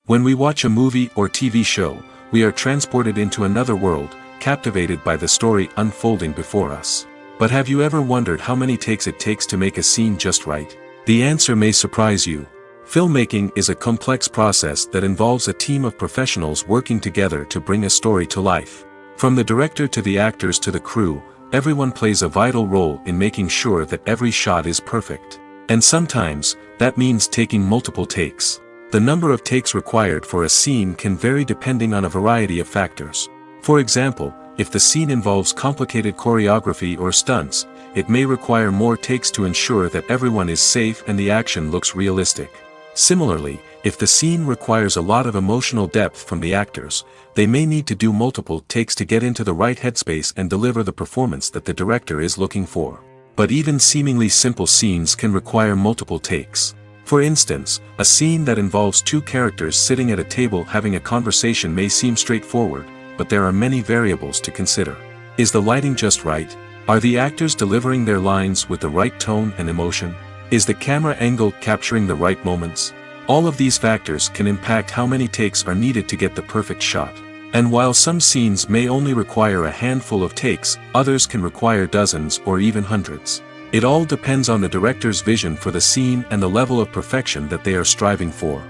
When we watch a movie or TV show, we are transported into another world, captivated by the story unfolding before us. But have you ever wondered how many takes it takes to make a scene just right? The answer may surprise you. Filmmaking is a complex process that involves a team of professionals working together to bring a story to life. From the director to the actors to the crew, everyone plays a vital role in making sure that every shot is perfect. And sometimes, that means taking multiple takes. The number of takes required for a scene can vary depending on a variety of factors. For example, if the scene involves complicated choreography or stunts, it may require more takes to ensure that everyone is safe and the action looks realistic. Similarly, if the scene requires a lot of emotional depth from the actors, they may need to do multiple takes to get into the right headspace and deliver the performance that the director is looking for. But even seemingly simple scenes can require multiple takes. For instance, a scene that involves two characters sitting at a table having a conversation may seem straightforward, but there are many variables to consider. Is the lighting just right? Are the actors delivering their lines with the right tone and emotion? Is the camera angle capturing the right moments? All of these factors can impact how many takes are needed to get the perfect shot. And while some scenes may only require a handful of takes, others can require dozens or even hundreds. It all depends on the director's vision for the scene and the level of perfection that they are striving for.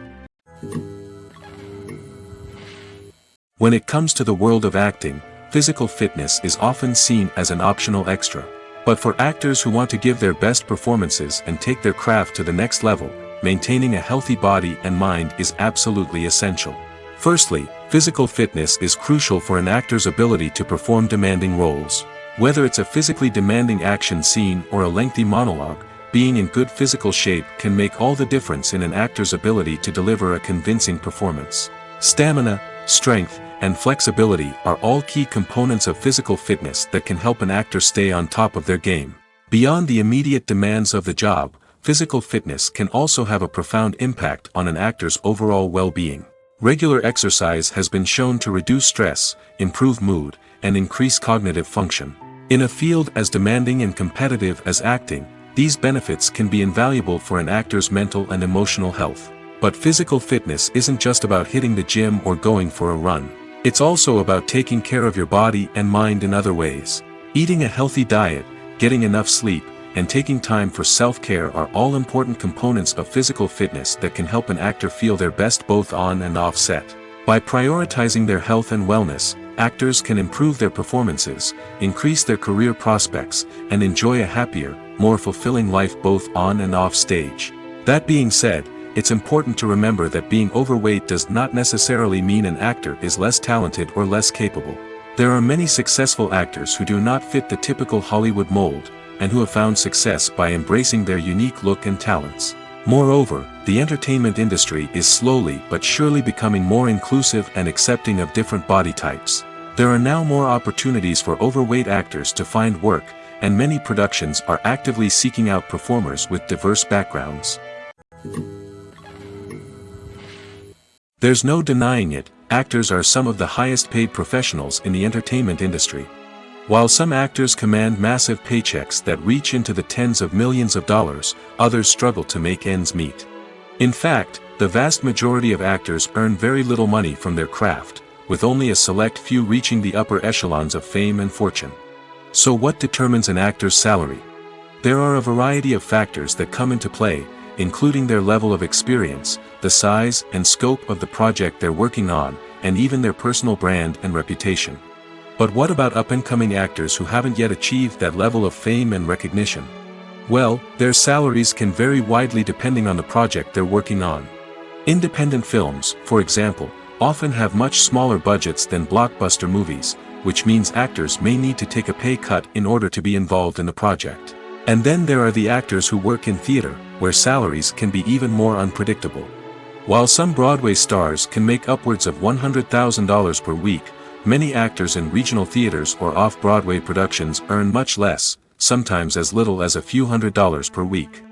When it comes to the world of acting, physical fitness is often seen as an optional extra. But for actors who want to give their best performances and take their craft to the next level, maintaining a healthy body and mind is absolutely essential. Firstly, physical fitness is crucial for an actor's ability to perform demanding roles. Whether it's a physically demanding action scene or a lengthy monologue, being in good physical shape can make all the difference in an actor's ability to deliver a convincing performance. Stamina, strength, and flexibility are all key components of physical fitness that can help an actor stay on top of their game. Beyond the immediate demands of the job, physical fitness can also have a profound impact on an actor's overall well-being. Regular exercise has been shown to reduce stress, improve mood, and increase cognitive function. In a field as demanding and competitive as acting, these benefits can be invaluable for an actor's mental and emotional health. But physical fitness isn't just about hitting the gym or going for a run. It's also about taking care of your body and mind in other ways. Eating a healthy diet, getting enough sleep, and taking time for self-care are all important components of physical fitness that can help an actor feel their best both on and off set. By prioritizing their health and wellness, actors can improve their performances, increase their career prospects, and enjoy a happier, more fulfilling life both on and off stage. That being said, it's important to remember that being overweight does not necessarily mean an actor is less talented or less capable. There are many successful actors who do not fit the typical Hollywood mold, and who have found success by embracing their unique look and talents. Moreover, the entertainment industry is slowly but surely becoming more inclusive and accepting of different body types. There are now more opportunities for overweight actors to find work, and many productions are actively seeking out performers with diverse backgrounds. There's no denying it, actors are some of the highest paid professionals in the entertainment industry. While some actors command massive paychecks that reach into the tens of millions of dollars, others struggle to make ends meet. In fact, the vast majority of actors earn very little money from their craft, with only a select few reaching the upper echelons of fame and fortune. So what determines an actor's salary? There are a variety of factors that come into play, including their level of experience, the size and scope of the project they're working on, and even their personal brand and reputation. But what about up-and-coming actors who haven't yet achieved that level of fame and recognition? Well, their salaries can vary widely depending on the project they're working on. Independent films, for example, often have much smaller budgets than blockbuster movies, which means actors may need to take a pay cut in order to be involved in the project. And then there are the actors who work in theater, where salaries can be even more unpredictable. While some Broadway stars can make upwards of $100,000 per week, many actors in regional theaters or off-Broadway productions earn much less, sometimes as little as a few $100s per week.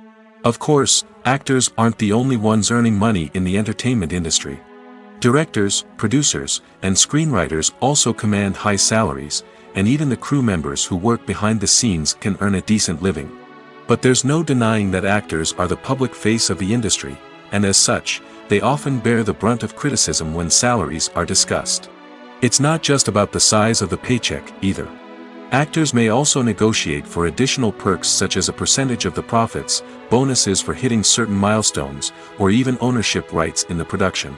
Of course, actors aren't the only ones earning money in the entertainment industry. Directors, producers, and screenwriters also command high salaries, and even the crew members who work behind the scenes can earn a decent living. But there's no denying that actors are the public face of the industry, and as such, they often bear the brunt of criticism when salaries are discussed. It's not just about the size of the paycheck, either. Actors may also negotiate for additional perks such as a percentage of the profits, bonuses for hitting certain milestones, or even ownership rights in the production.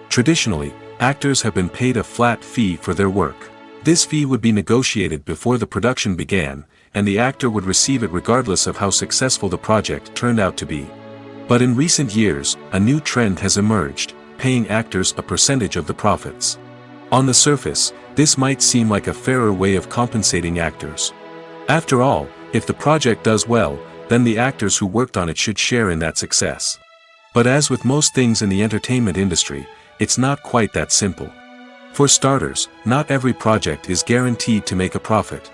Traditionally, actors have been paid a flat fee for their work. This fee would be negotiated before the production began, and the actor would receive it regardless of how successful the project turned out to be. But in recent years, a new trend has emerged, paying actors a percentage of the profits. On the surface, this might seem like a fairer way of compensating actors. After all, if the project does well, then the actors who worked on it should share in that success. But as with most things in the entertainment industry, it's not quite that simple. For starters, not every project is guaranteed to make a profit.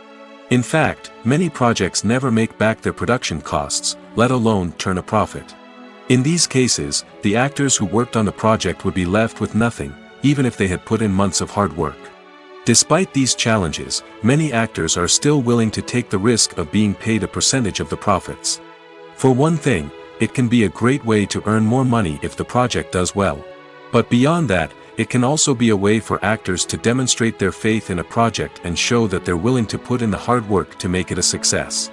In fact, many projects never make back their production costs, let alone turn a profit. In these cases, the actors who worked on the project would be left with nothing, even if they had put in months of hard work. Despite these challenges, many actors are still willing to take the risk of being paid a percentage of the profits. For one thing, it can be a great way to earn more money if the project does well. But beyond that, it can also be a way for actors to demonstrate their faith in a project and show that they're willing to put in the hard work to make it a success.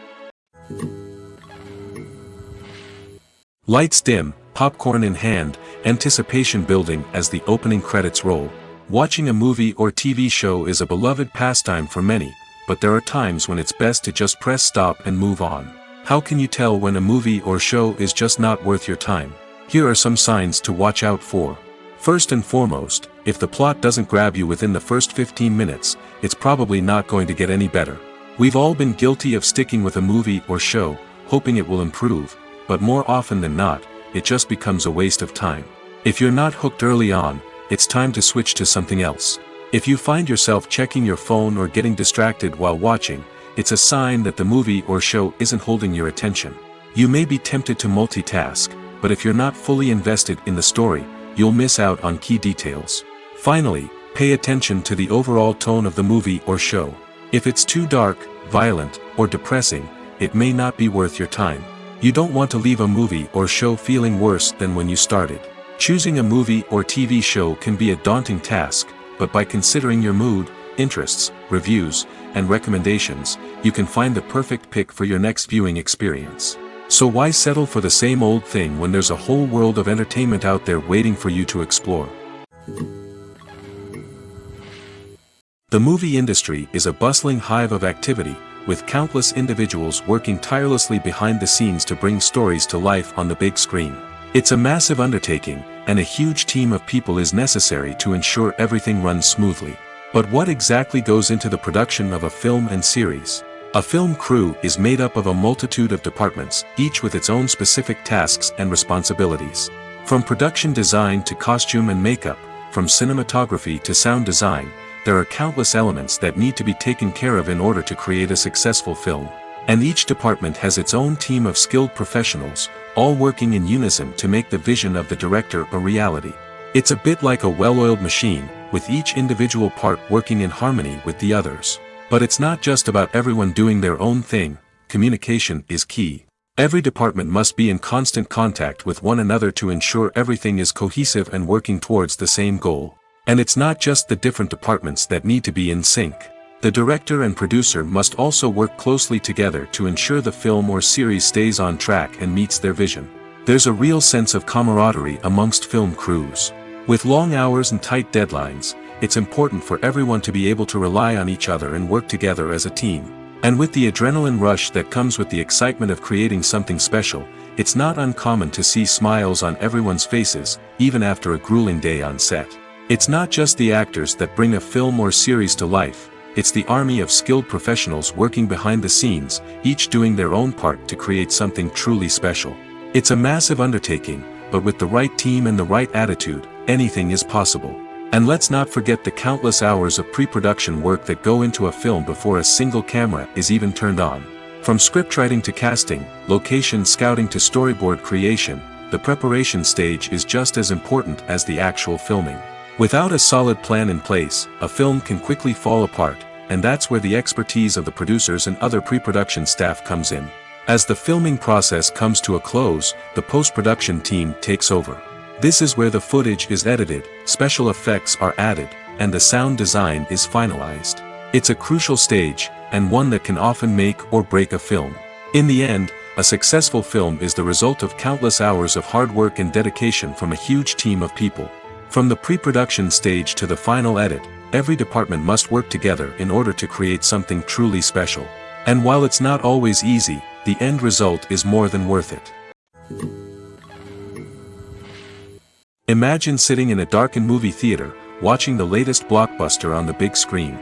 Lights dim, popcorn in hand, anticipation building as the opening credits roll. Watching a movie or TV show is a beloved pastime for many, but there are times when it's best to just press stop and move on. How can you tell when a movie or show is just not worth your time? Here are some signs to watch out for. First and foremost, if the plot doesn't grab you within the first 15 minutes, it's probably not going to get any better. We've all been guilty of sticking with a movie or show, hoping it will improve, but more often than not, it just becomes a waste of time. If you're not hooked early on, it's time to switch to something else. If you find yourself checking your phone or getting distracted while watching, it's a sign that the movie or show isn't holding your attention. You may be tempted to multitask, but if you're not fully invested in the story, you'll miss out on key details. Finally, pay attention to the overall tone of the movie or show. If it's too dark, violent, or depressing, it may not be worth your time. You don't want to leave a movie or show feeling worse than when you started. Choosing a movie or TV show can be a daunting task, but by considering your mood, interests, reviews, and recommendations, you can find the perfect pick for your next viewing experience. So why settle for the same old thing when there's a whole world of entertainment out there waiting for you to explore? The movie industry is a bustling hive of activity, with countless individuals working tirelessly behind the scenes to bring stories to life on the big screen. It's a massive undertaking, and a huge team of people is necessary to ensure everything runs smoothly. But what exactly goes into the production of a film and series? A film crew is made up of a multitude of departments, each with its own specific tasks and responsibilities. From production design to costume and makeup, from cinematography to sound design, there are countless elements that need to be taken care of in order to create a successful film. And each department has its own team of skilled professionals, all working in unison to make the vision of the director a reality. It's a bit like a well-oiled machine, with each individual part working in harmony with the others. But it's not just about everyone doing their own thing. Communication is key. Every department must be in constant contact with one another to ensure everything is cohesive and working towards the same goal. And it's not just the different departments that need to be in sync. The director and producer must also work closely together to ensure the film or series stays on track and meets their vision. There's a real sense of camaraderie amongst film crews. With long hours and tight deadlines, it's important for everyone to be able to rely on each other and work together as a team. And with the adrenaline rush that comes with the excitement of creating something special, it's not uncommon to see smiles on everyone's faces, even after a grueling day on set. It's not just the actors that bring a film or series to life, it's the army of skilled professionals working behind the scenes, each doing their own part to create something truly special. It's a massive undertaking, but with the right team and the right attitude, anything is possible. And let's not forget the countless hours of pre-production work that go into a film before a single camera is even turned on. From scriptwriting to casting, location scouting to storyboard creation, the preparation stage is just as important as the actual filming. Without a solid plan in place, a film can quickly fall apart, and that's where the expertise of the producers and other pre-production staff comes in. As the filming process comes to a close, the post-production team takes over. This is where the footage is edited, special effects are added, and the sound design is finalized. It's a crucial stage, and one that can often make or break a film. In the end, a successful film is the result of countless hours of hard work and dedication from a huge team of people. From the pre-production stage to the final edit, every department must work together in order to create something truly special. And while it's not always easy, the end result is more than worth it. Imagine sitting in a darkened movie theater, watching the latest blockbuster on the big screen.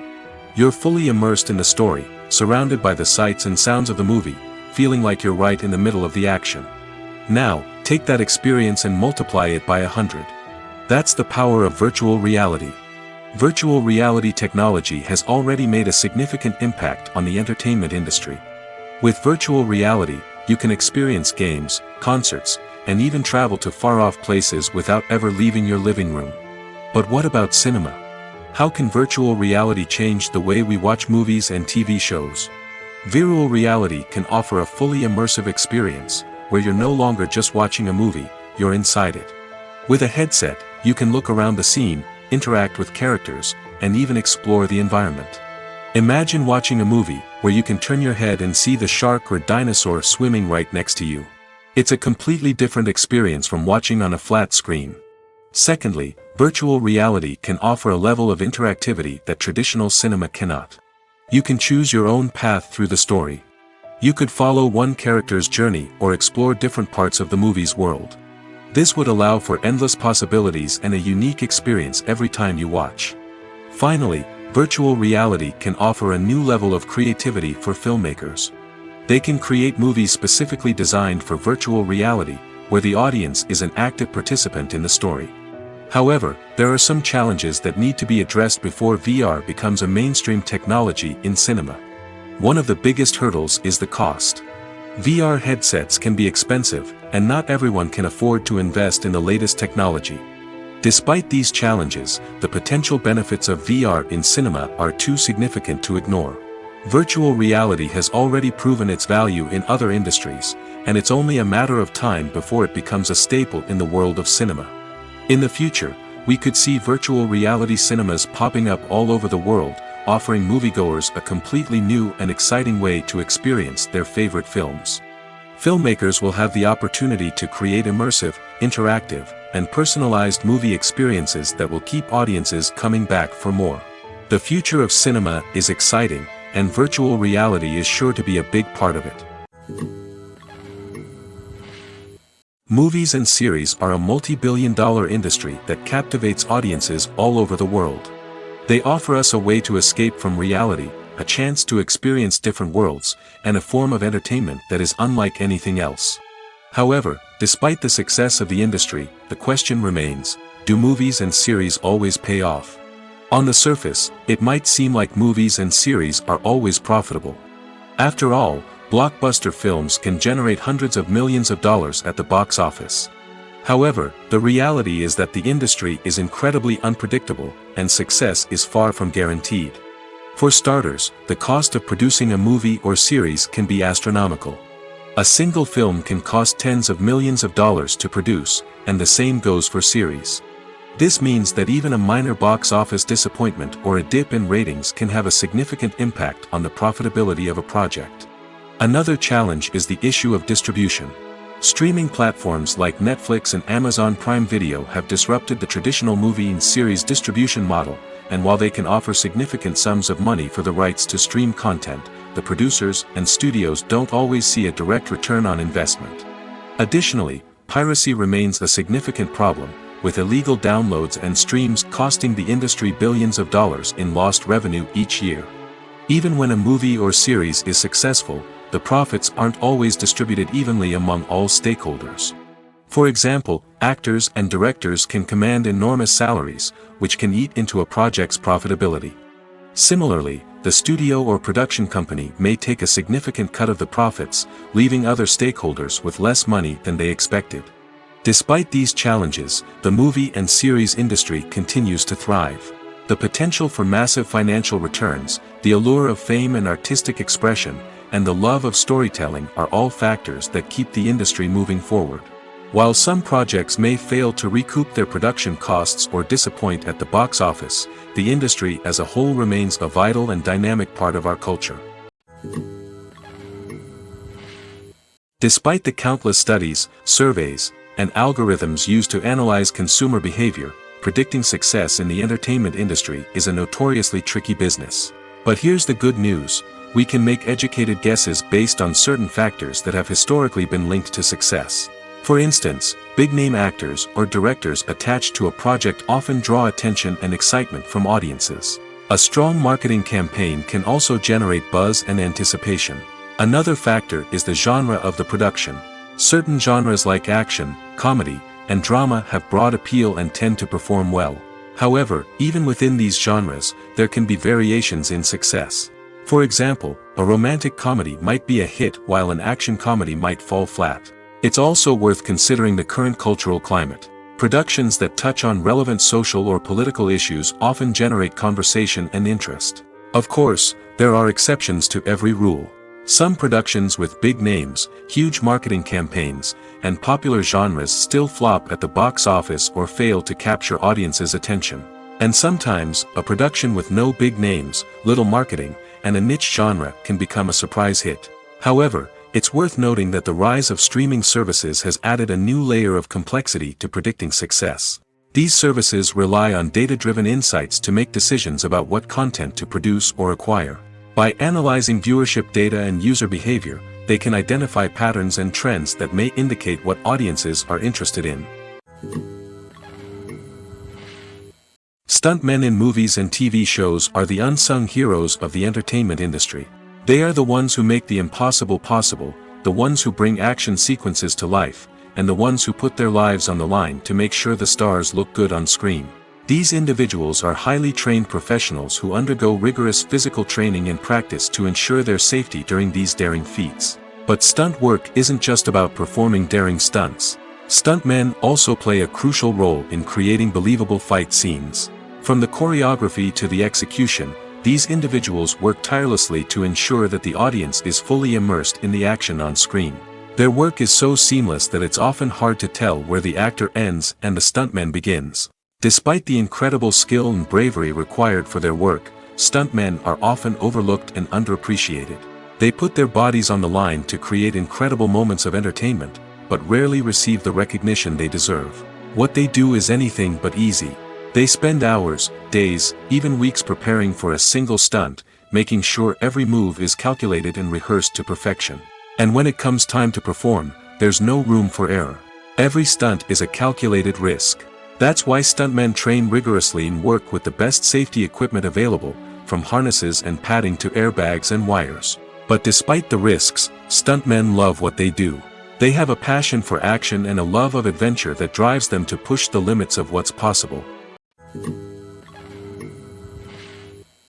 You're fully immersed in the story, surrounded by the sights and sounds of the movie, feeling like you're right in the middle of the action. Now, take that experience and multiply it by 100. That's the power of virtual reality. Virtual reality technology has already made a significant impact on the entertainment industry. With virtual reality, you can experience games, concerts, and even travel to far-off places without ever leaving your living room. But what about cinema? How can virtual reality change the way we watch movies and TV shows? Virtual reality can offer a fully immersive experience, where you're no longer just watching a movie, you're inside it. With a headset, you can look around the scene, interact with characters, and even explore the environment. Imagine watching a movie where you can turn your head and see the shark or dinosaur swimming right next to you. It's a completely different experience from watching on a flat screen. Secondly, virtual reality can offer a level of interactivity that traditional cinema cannot. You can choose your own path through the story. You could follow one character's journey or explore different parts of the movie's world. This would allow for endless possibilities and a unique experience every time you watch. Finally, virtual reality can offer a new level of creativity for filmmakers. They can create movies specifically designed for virtual reality, where the audience is an active participant in the story. However, there are some challenges that need to be addressed before VR becomes a mainstream technology in cinema. One of the biggest hurdles is the cost. VR headsets can be expensive, and not everyone can afford to invest in the latest technology. Despite these challenges, the potential benefits of VR in cinema are too significant to ignore. Virtual reality has already proven its value in other industries, and it's only a matter of time before it becomes a staple in the world of cinema. In the future, we could see virtual reality cinemas popping up all over the world, offering moviegoers a completely new and exciting way to experience their favorite films. Filmmakers will have the opportunity to create immersive, interactive, and personalized movie experiences that will keep audiences coming back for more. The future of cinema is exciting, and virtual reality is sure to be a big part of it. Movies and series are a multi-billion-dollar industry that captivates audiences all over the world. They offer us a way to escape from reality, a chance to experience different worlds, and a form of entertainment that is unlike anything else. However, despite the success of the industry, the question remains, do movies and series always pay off? On the surface, it might seem like movies and series are always profitable. After all, blockbuster films can generate hundreds of millions of dollars at the box office. However, the reality is that the industry is incredibly unpredictable, and success is far from guaranteed. For starters, the cost of producing a movie or series can be astronomical. A single film can cost tens of millions of dollars to produce, and the same goes for series. This means that even a minor box office disappointment or a dip in ratings can have a significant impact on the profitability of a project. Another challenge is the issue of distribution. Streaming platforms like Netflix and Amazon Prime Video have disrupted the traditional movie and series distribution model, and while they can offer significant sums of money for the rights to stream content, the producers and studios don't always see a direct return on investment. Additionally, piracy remains a significant problem, with illegal downloads and streams costing the industry billions of dollars in lost revenue each year. Even when a movie or series is successful, the profits aren't always distributed evenly among all stakeholders. For example, actors and directors can command enormous salaries, which can eat into a project's profitability. Similarly, the studio or production company may take a significant cut of the profits, leaving other stakeholders with less money than they expected. Despite these challenges, the movie and series industry continues to thrive. The potential for massive financial returns, the allure of fame and artistic expression, and the love of storytelling are all factors that keep the industry moving forward. While some projects may fail to recoup their production costs or disappoint at the box office, the industry as a whole remains a vital and dynamic part of our culture. Despite the countless studies, surveys, and algorithms used to analyze consumer behavior, predicting success in the entertainment industry is a notoriously tricky business. But here's the good news: we can make educated guesses based on certain factors that have historically been linked to success. For instance, big-name actors or directors attached to a project often draw attention and excitement from audiences. A strong marketing campaign can also generate buzz and anticipation. Another factor is the genre of the production. Certain genres like action, comedy, and drama have broad appeal and tend to perform well. However, even within these genres, there can be variations in success. For example, a romantic comedy might be a hit while an action comedy might fall flat. It's also worth considering the current cultural climate. Productions that touch on relevant social or political issues often generate conversation and interest. Of course, there are exceptions to every rule. Some productions with big names, huge marketing campaigns, and popular genres still flop at the box office or fail to capture audiences' attention. And sometimes, a production with no big names, little marketing, and a niche genre can become a surprise hit. However, it's worth noting that the rise of streaming services has added a new layer of complexity to predicting success. These services rely on data-driven insights to make decisions about what content to produce or acquire. By analyzing viewership data and user behavior, they can identify patterns and trends that may indicate what audiences are interested in. Stuntmen in movies and TV shows are the unsung heroes of the entertainment industry. They are the ones who make the impossible possible, the ones who bring action sequences to life, and the ones who put their lives on the line to make sure the stars look good on screen. These individuals are highly trained professionals who undergo rigorous physical training and practice to ensure their safety during these daring feats. But stunt work isn't just about performing daring stunts. Stuntmen also play a crucial role in creating believable fight scenes. From the choreography to the execution, these individuals work tirelessly to ensure that the audience is fully immersed in the action on screen. Their work is so seamless that it's often hard to tell where the actor ends and the stuntman begins. Despite the incredible skill and bravery required for their work, stuntmen are often overlooked and underappreciated. They put their bodies on the line to create incredible moments of entertainment, but rarely receive the recognition they deserve. What they do is anything but easy. They spend hours, days, even weeks preparing for a single stunt, making sure every move is calculated and rehearsed to perfection. And when it comes time to perform, there's no room for error. Every stunt is a calculated risk. That's why stuntmen train rigorously and work with the best safety equipment available, from harnesses and padding to airbags and wires. But despite the risks, stuntmen love what they do. They have a passion for action and a love of adventure that drives them to push the limits of what's possible.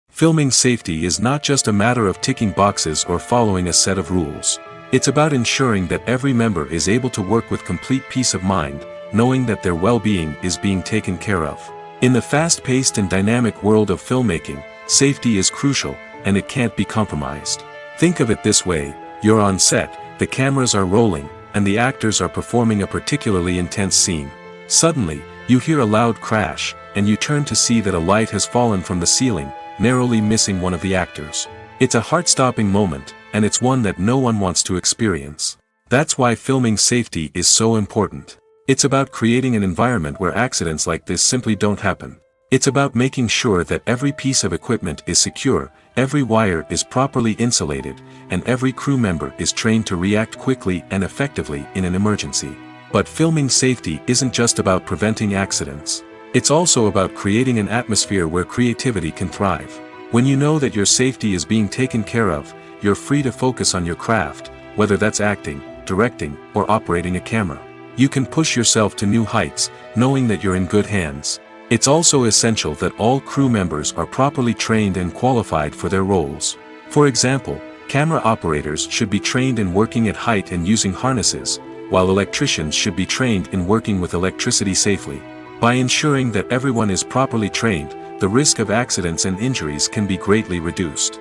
Filming safety is not just a matter of ticking boxes or following a set of rules. It's about ensuring that every member is able to work with complete peace of mind, knowing that their well-being is being taken care of. In the fast-paced and dynamic world of filmmaking, safety is crucial, and it can't be compromised. Think of it this way: you're on set, the cameras are rolling, and the actors are performing a particularly intense scene. Suddenly, you hear a loud crash, and you turn to see that a light has fallen from the ceiling, narrowly missing one of the actors. It's a heart-stopping moment, and it's one that no one wants to experience. That's why filming safety is so important. It's about creating an environment where accidents like this simply don't happen. It's about making sure that every piece of equipment is secure, every wire is properly insulated, and every crew member is trained to react quickly and effectively in an emergency. But filming safety isn't just about preventing accidents. It's also about creating an atmosphere where creativity can thrive. When you know that your safety is being taken care of, you're free to focus on your craft, whether that's acting, directing, or operating a camera. You can push yourself to new heights, knowing that you're in good hands. It's also essential that all crew members are properly trained and qualified for their roles. For example, camera operators should be trained in working at height and using harnesses, while electricians should be trained in working with electricity safely. By ensuring that everyone is properly trained, the risk of accidents and injuries can be greatly reduced.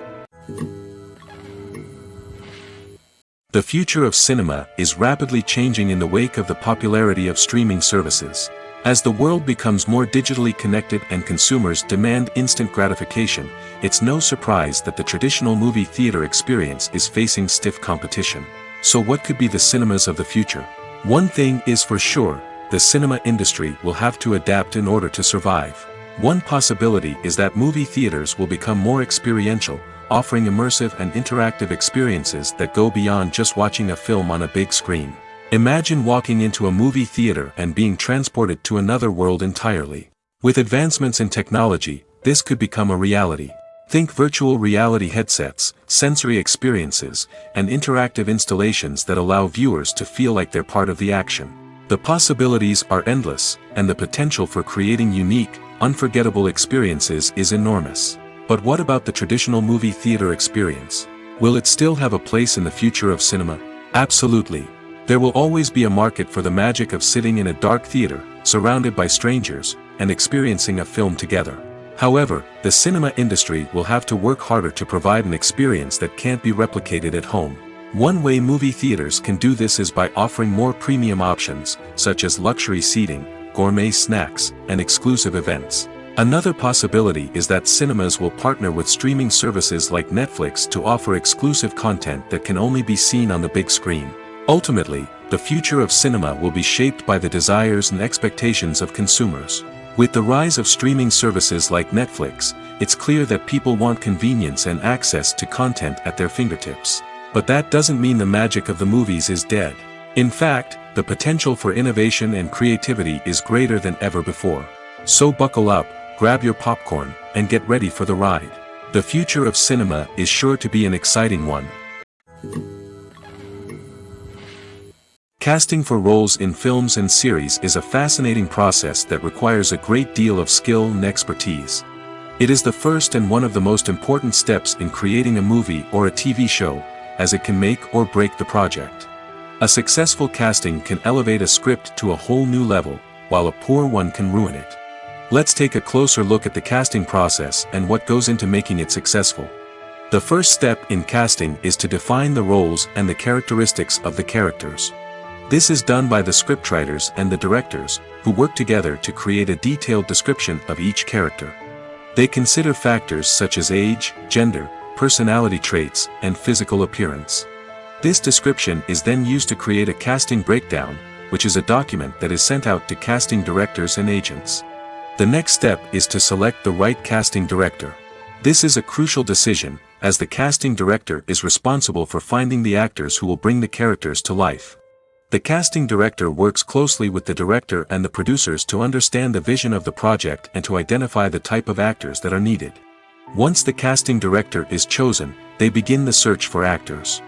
The future of cinema is rapidly changing in the wake of the popularity of streaming services. As the world becomes more digitally connected and consumers demand instant gratification, it's no surprise that the traditional movie theater experience is facing stiff competition. So what could be the cinemas of the future? One thing is for sure: the cinema industry will have to adapt in order to survive. One possibility is that movie theaters will become more experiential, offering immersive and interactive experiences that go beyond just watching a film on a big screen. Imagine walking into a movie theater and being transported to another world entirely. With advancements in technology, this could become a reality. Think virtual reality headsets, sensory experiences, and interactive installations that allow viewers to feel like they're part of the action. The possibilities are endless, and the potential for creating unique, unforgettable experiences is enormous. But what about the traditional movie theater experience? Will it still have a place in the future of cinema? Absolutely. There will always be a market for the magic of sitting in a dark theater, surrounded by strangers, and experiencing a film together. However, the cinema industry will have to work harder to provide an experience that can't be replicated at home. One way movie theaters can do this is by offering more premium options, such as luxury seating, gourmet snacks, and exclusive events. Another possibility is that cinemas will partner with streaming services like Netflix to offer exclusive content that can only be seen on the big screen. Ultimately, the future of cinema will be shaped by the desires and expectations of consumers. With the rise of streaming services like Netflix, it's clear that people want convenience and access to content at their fingertips. But that doesn't mean the magic of the movies is dead. In fact, the potential for innovation and creativity is greater than ever before. So buckle up, grab your popcorn, and get ready for the ride. The future of cinema is sure to be an exciting one. Casting for roles in films and series is a fascinating process that requires a great deal of skill and expertise. It is the first and one of the most important steps in creating a movie or a TV show, as it can make or break the project. A successful casting can elevate a script to a whole new level, while a poor one can ruin it. Let's take a closer look at the casting process and what goes into making it successful. The first step in casting is to define the roles and the characteristics of the characters. This is done by the scriptwriters and the directors, who work together to create a detailed description of each character. They consider factors such as age, gender, personality traits, and physical appearance. This description is then used to create a casting breakdown, which is a document that is sent out to casting directors and agents. The next step is to select the right casting director. This is a crucial decision, as the casting director is responsible for finding the actors who will bring the characters to life. The casting director works closely with the director and the producers to understand the vision of the project and to identify the type of actors that are needed. Once the casting director is chosen, they begin the search for actors.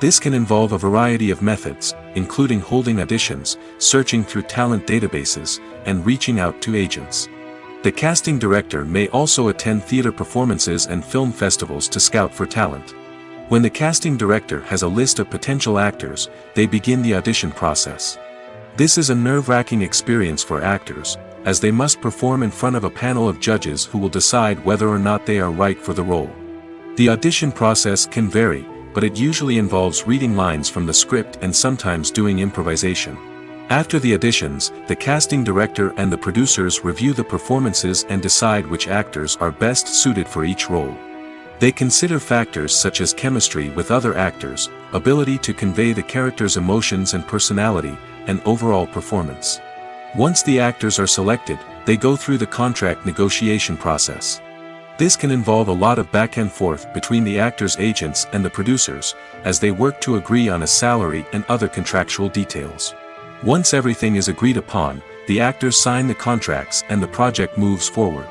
This can involve a variety of methods, including holding auditions, searching through talent databases, and reaching out to agents. The casting director may also attend theater performances and film festivals to scout for talent. When the casting director has a list of potential actors, they begin the audition process. This is a nerve-wracking experience for actors, as they must perform in front of a panel of judges who will decide whether or not they are right for the role. The audition process can vary, but it usually involves reading lines from the script and sometimes doing improvisation. After the auditions, the casting director and the producers review the performances and decide which actors are best suited for each role. They consider factors such as chemistry with other actors, ability to convey the character's emotions and personality, and overall performance. Once the actors are selected, they go through the contract negotiation process. This can involve a lot of back and forth between the actors' agents and the producers, as they work to agree on a salary and other contractual details. Once everything is agreed upon, the actors sign the contracts and the project moves forward.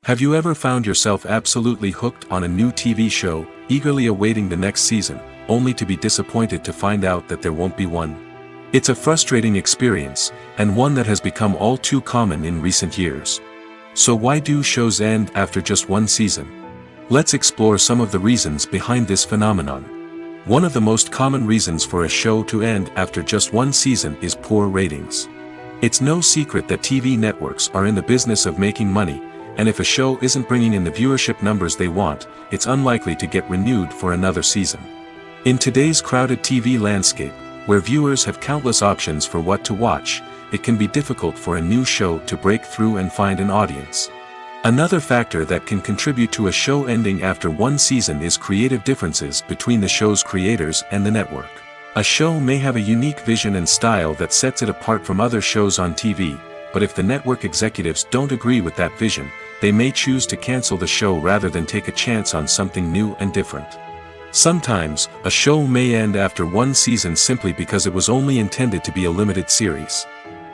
Have you ever found yourself absolutely hooked on a new TV show, eagerly awaiting the next season, only to be disappointed to find out that there won't be one? It's a frustrating experience, and one that has become all too common in recent years. So why do shows end after just one season? Let's explore some of the reasons behind this phenomenon. One of the most common reasons for a show to end after just one season is poor ratings. It's no secret that TV networks are in the business of making money, and if a show isn't bringing in the viewership numbers they want, it's unlikely to get renewed for another season. In today's crowded TV landscape, where viewers have countless options for what to watch, it can be difficult for a new show to break through and find an audience. Another factor that can contribute to a show ending after one season is creative differences between the show's creators and the network. A show may have a unique vision and style that sets it apart from other shows on TV, but if the network executives don't agree with that vision, they may choose to cancel the show rather than take a chance on something new and different. Sometimes, a show may end after one season simply because it was only intended to be a limited series.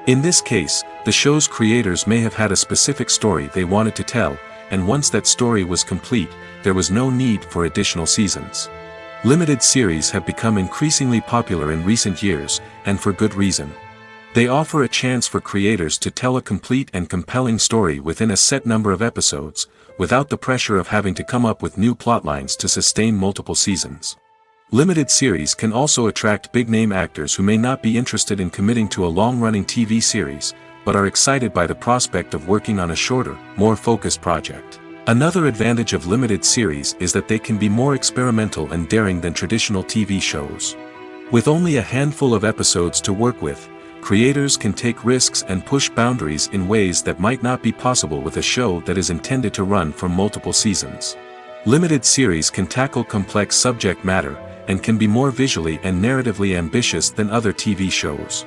In this case, the show's creators may have had a specific story they wanted to tell, and once that story was complete, there was no need for additional seasons. Limited series have become increasingly popular in recent years, and for good reason. They offer a chance for creators to tell a complete and compelling story within a set number of episodes, without the pressure of having to come up with new plotlines to sustain multiple seasons. Limited series can also attract big-name actors who may not be interested in committing to a long-running TV series, but are excited by the prospect of working on a shorter, more focused project. Another advantage of limited series is that they can be more experimental and daring than traditional TV shows. With only a handful of episodes to work with, creators can take risks and push boundaries in ways that might not be possible with a show that is intended to run for multiple seasons. Limited series can tackle complex subject matter, and can be more visually and narratively ambitious than other TV shows.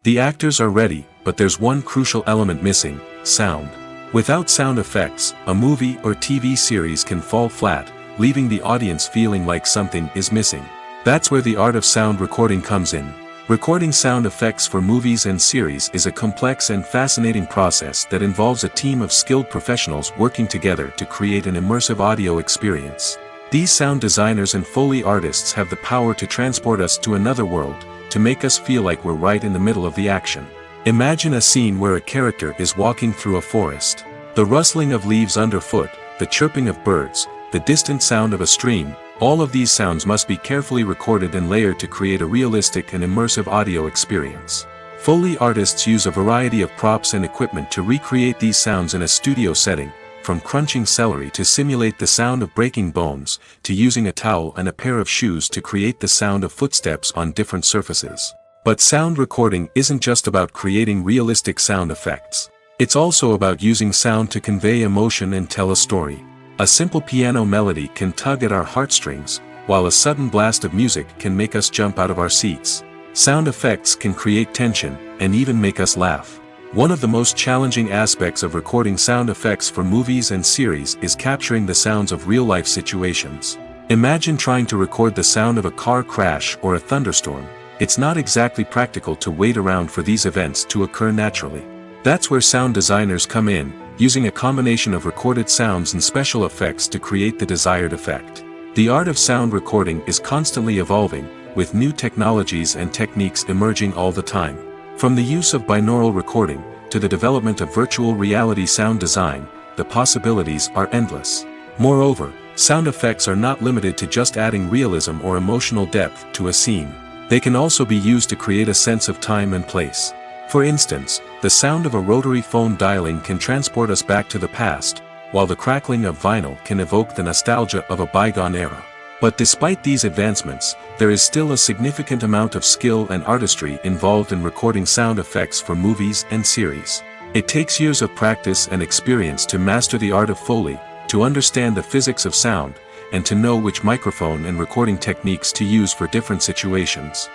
The actors are ready, but there's one crucial element missing: sound. Without sound effects, a movie or TV series can fall flat, leaving the audience feeling like something is missing. That's where the art of sound recording comes in. Recording sound effects for movies and series is a complex and fascinating process that involves a team of skilled professionals working together to create an immersive audio experience. These sound designers and Foley artists have the power to transport us to another world, to make us feel like we're right in the middle of the action. Imagine a scene where a character is walking through a forest. The rustling of leaves underfoot, the chirping of birds, the distant sound of a stream, all of these sounds must be carefully recorded and layered to create a realistic and immersive audio experience. Foley artists use a variety of props and equipment to recreate these sounds in a studio setting, from crunching celery to simulate the sound of breaking bones, to using a towel and a pair of shoes to create the sound of footsteps on different surfaces. But sound recording isn't just about creating realistic sound effects. It's also about using sound to convey emotion and tell a story. A simple piano melody can tug at our heartstrings, while a sudden blast of music can make us jump out of our seats. Sound effects can create tension, and even make us laugh. One of the most challenging aspects of recording sound effects for movies and series is capturing the sounds of real-life situations. Imagine trying to record the sound of a car crash or a thunderstorm. It's not exactly practical to wait around for these events to occur naturally. That's where sound designers come in, using a combination of recorded sounds and special effects to create the desired effect. The art of sound recording is constantly evolving, with new technologies and techniques emerging all the time. From the use of binaural recording, to the development of virtual reality sound design, the possibilities are endless. Moreover, sound effects are not limited to just adding realism or emotional depth to a scene. They can also be used to create a sense of time and place. For instance, the sound of a rotary phone dialing can transport us back to the past, while the crackling of vinyl can evoke the nostalgia of a bygone era. But despite these advancements, there is still a significant amount of skill and artistry involved in recording sound effects for movies and series. It takes years of practice and experience to master the art of Foley, to understand the physics of sound, and to know which microphone and recording techniques to use for different situations.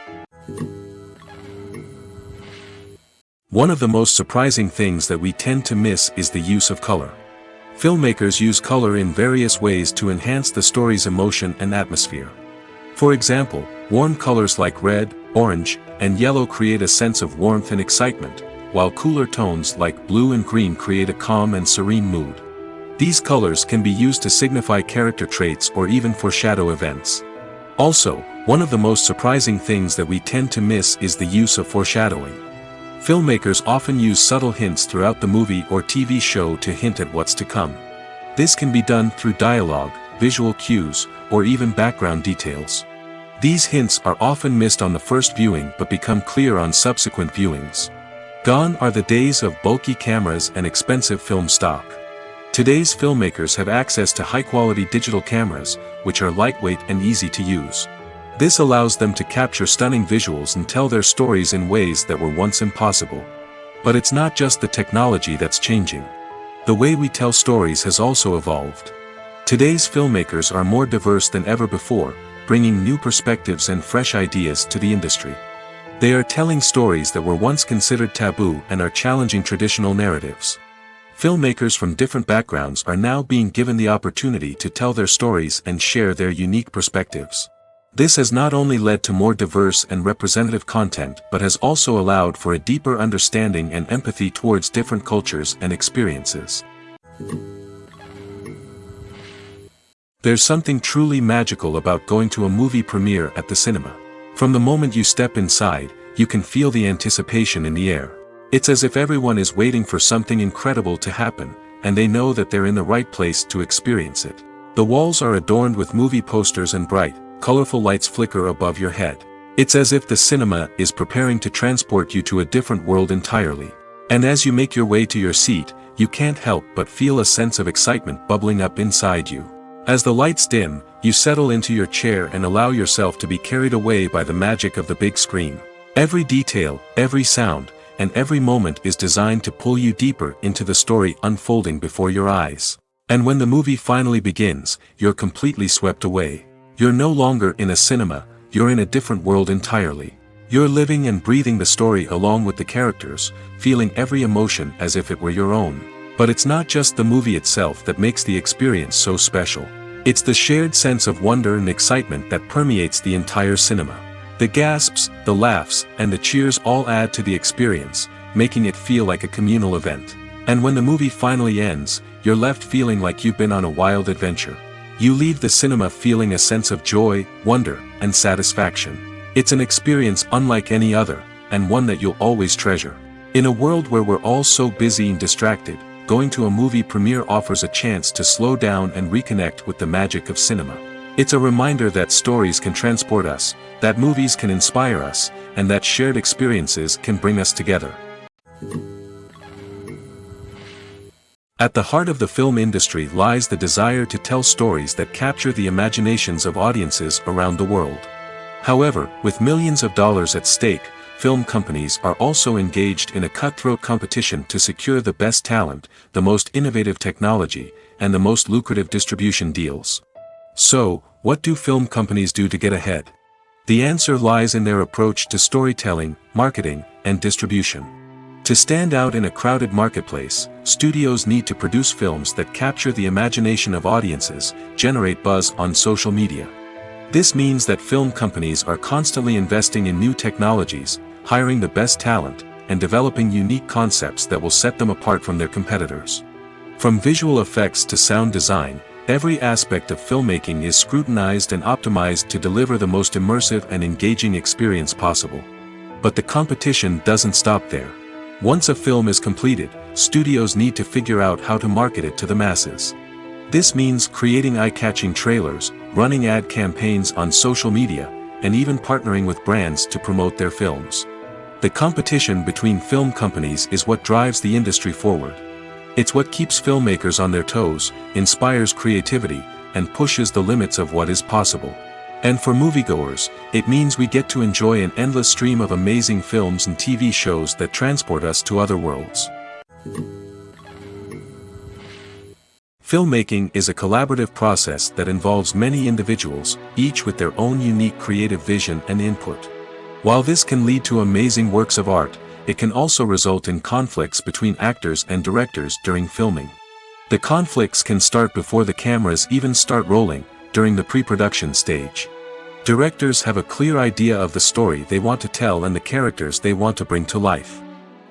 One of the most surprising things that we tend to miss is the use of color. Filmmakers use color in various ways to enhance the story's emotion and atmosphere. For example, warm colors like red, orange, and yellow create a sense of warmth and excitement, while cooler tones like blue and green create a calm and serene mood. These colors can be used to signify character traits or even foreshadow events. Also, one of the most surprising things that we tend to miss is the use of foreshadowing. Filmmakers often use subtle hints throughout the movie or TV show to hint at what's to come. This can be done through dialogue, visual cues, or even background details. These hints are often missed on the first viewing but become clear on subsequent viewings. Gone are the days of bulky cameras and expensive film stock. Today's filmmakers have access to high-quality digital cameras, which are lightweight and easy to use. This allows them to capture stunning visuals and tell their stories in ways that were once impossible. But it's not just the technology that's changing. The way we tell stories has also evolved. Today's filmmakers are more diverse than ever before, bringing new perspectives and fresh ideas to the industry. They are telling stories that were once considered taboo and are challenging traditional narratives. Filmmakers from different backgrounds are now being given the opportunity to tell their stories and share their unique perspectives. This has not only led to more diverse and representative content but has also allowed for a deeper understanding and empathy towards different cultures and experiences. There's something truly magical about going to a movie premiere at the cinema. From the moment you step inside, you can feel the anticipation in the air. It's as if everyone is waiting for something incredible to happen, and they know that they're in the right place to experience it. The walls are adorned with movie posters and bright, colorful lights flicker above your head. It's as if the cinema is preparing to transport you to a different world entirely. And as you make your way to your seat, you can't help but feel a sense of excitement bubbling up inside you. As the lights dim, you settle into your chair and allow yourself to be carried away by the magic of the big screen. Every detail, every sound, and every moment is designed to pull you deeper into the story unfolding before your eyes. And when the movie finally begins, you're completely swept away. You're no longer in a cinema, you're in a different world entirely. You're living and breathing the story along with the characters, feeling every emotion as if it were your own. But it's not just the movie itself that makes the experience so special. It's the shared sense of wonder and excitement that permeates the entire cinema. The gasps, the laughs, and the cheers all add to the experience, making it feel like a communal event. And when the movie finally ends, you're left feeling like you've been on a wild adventure. You leave the cinema feeling a sense of joy, wonder, and satisfaction. It's an experience unlike any other, and one that you'll always treasure. In a world where we're all so busy and distracted, going to a movie premiere offers a chance to slow down and reconnect with the magic of cinema. It's a reminder that stories can transport us, that movies can inspire us, and that shared experiences can bring us together. At the heart of the film industry lies the desire to tell stories that capture the imaginations of audiences around the world. However, with millions of dollars at stake, film companies are also engaged in a cutthroat competition to secure the best talent, the most innovative technology, and the most lucrative distribution deals. So, what do film companies do to get ahead? The answer lies in their approach to storytelling, marketing, and distribution. To stand out in a crowded marketplace, studios need to produce films that capture the imagination of audiences, generate buzz on social media. This means that film companies are constantly investing in new technologies, hiring the best talent, and developing unique concepts that will set them apart from their competitors. From visual effects to sound design, every aspect of filmmaking is scrutinized and optimized to deliver the most immersive and engaging experience possible. But the competition doesn't stop there. Once a film is completed, studios need to figure out how to market it to the masses. This means creating eye-catching trailers, running ad campaigns on social media, and even partnering with brands to promote their films. The competition between film companies is what drives the industry forward. It's what keeps filmmakers on their toes, inspires creativity, and pushes the limits of what is possible. And for moviegoers, it means we get to enjoy an endless stream of amazing films and TV shows that transport us to other worlds. Filmmaking is a collaborative process that involves many individuals, each with their own unique creative vision and input. While this can lead to amazing works of art, it can also result in conflicts between actors and directors during filming. The conflicts can start before the cameras even start rolling, during the pre-production stage. Directors have a clear idea of the story they want to tell and the characters they want to bring to life.